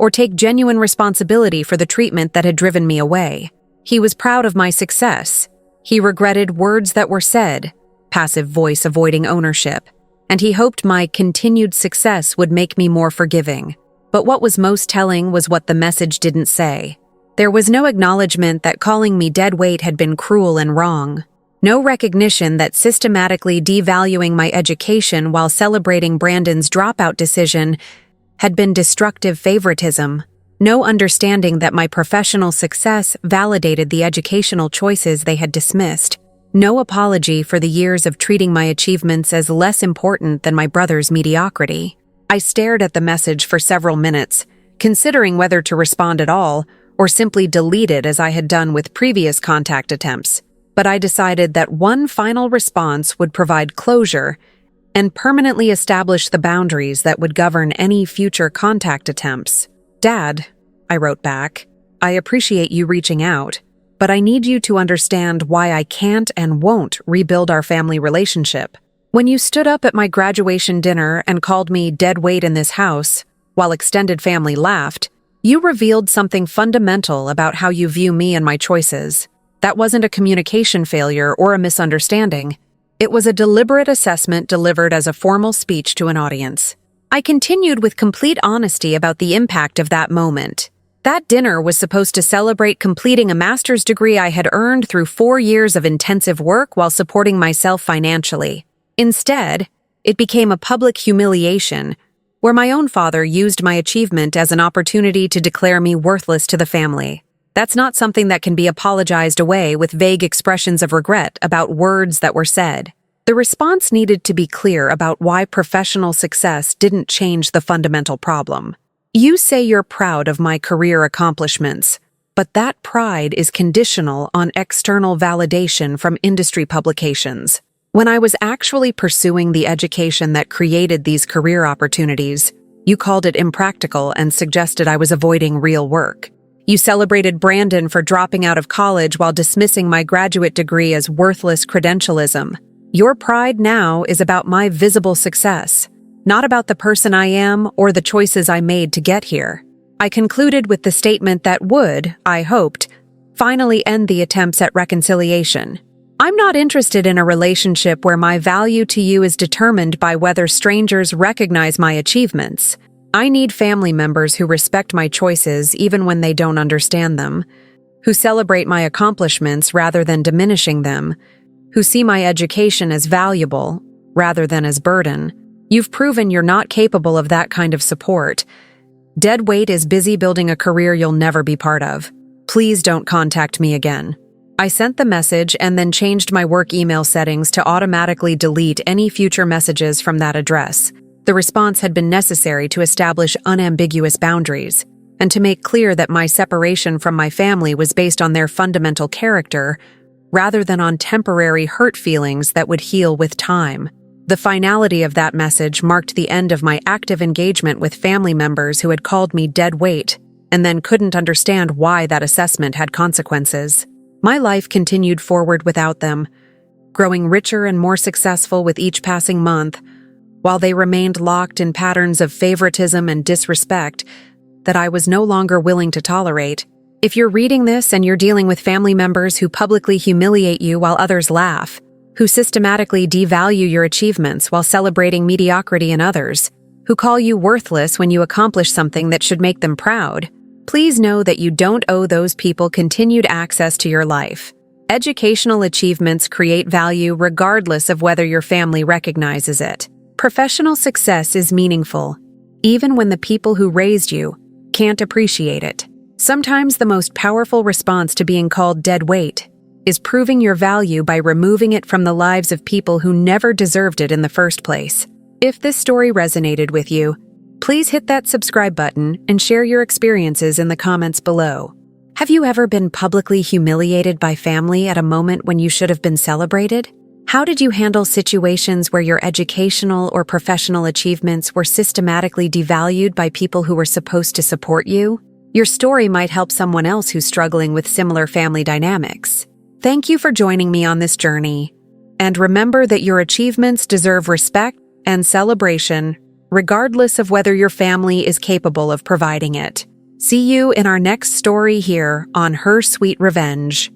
or take genuine responsibility for the treatment that had driven me away. He was proud of my success. He regretted words that were said, passive voice avoiding ownership, and he hoped my continued success would make me more forgiving. But what was most telling was what the message didn't say. There was no acknowledgement that calling me dead weight had been cruel and wrong. No recognition that systematically devaluing my education while celebrating Brandon's dropout decision had been destructive favoritism. No understanding that my professional success validated the educational choices they had dismissed. No apology for the years of treating my achievements as less important than my brother's mediocrity. I stared at the message for several minutes, considering whether to respond at all or simply delete it as I had done with previous contact attempts. But I decided that one final response would provide closure and permanently establish the boundaries that would govern any future contact attempts. Dad, I wrote back, I appreciate you reaching out, but I need you to understand why I can't and won't rebuild our family relationship. When you stood up at my graduation dinner and called me dead weight in this house, while extended family laughed, you revealed something fundamental about how you view me and my choices. That wasn't a communication failure or a misunderstanding. It was a deliberate assessment delivered as a formal speech to an audience. I continued with complete honesty about the impact of that moment. That dinner was supposed to celebrate completing a master's degree I had earned through 4 years of intensive work while supporting myself financially. Instead, it became a public humiliation, where my own father used my achievement as an opportunity to declare me worthless to the family. That's not something that can be apologized away with vague expressions of regret about words that were said. The response needed to be clear about why professional success didn't change the fundamental problem. You say you're proud of my career accomplishments, but that pride is conditional on external validation from industry publications. When I was actually pursuing the education that created these career opportunities, you called it impractical and suggested I was avoiding real work. You celebrated Brandon for dropping out of college while dismissing my graduate degree as worthless credentialism. Your pride now is about my visible success, not about the person I am or the choices I made to get here. I concluded with the statement that would, I hoped, finally end the attempts at reconciliation. I'm not interested in a relationship where my value to you is determined by whether strangers recognize my achievements. I need family members who respect my choices even when they don't understand them, who celebrate my accomplishments rather than diminishing them, who see my education as valuable rather than as burden. You've proven you're not capable of that kind of support. Dead weight is busy building a career you'll never be part of. Please don't contact me again. I sent the message and then changed my work email settings to automatically delete any future messages from that address. The response had been necessary to establish unambiguous boundaries and to make clear that my separation from my family was based on their fundamental character rather than on temporary hurt feelings that would heal with time. The finality of that message marked the end of my active engagement with family members who had called me dead weight and then couldn't understand why that assessment had consequences. My life continued forward without them, growing richer and more successful with each passing month, while they remained locked in patterns of favoritism and disrespect that I was no longer willing to tolerate. If you're reading this and you're dealing with family members who publicly humiliate you while others laugh, who systematically devalue your achievements while celebrating mediocrity in others, who call you worthless when you accomplish something that should make them proud, please know that you don't owe those people continued access to your life. Educational achievements create value regardless of whether your family recognizes it. Professional success is meaningful, even when the people who raised you can't appreciate it. Sometimes the most powerful response to being called dead weight is proving your value by removing it from the lives of people who never deserved it in the first place. If this story resonated with you, please hit that subscribe button and share your experiences in the comments below. Have you ever been publicly humiliated by family at a moment when you should have been celebrated? How did you handle situations where your educational or professional achievements were systematically devalued by people who were supposed to support you? Your story might help someone else who's struggling with similar family dynamics. Thank you for joining me on this journey. And remember that your achievements deserve respect and celebration, regardless of whether your family is capable of providing it. See you in our next story here on Her Sweet Revenge.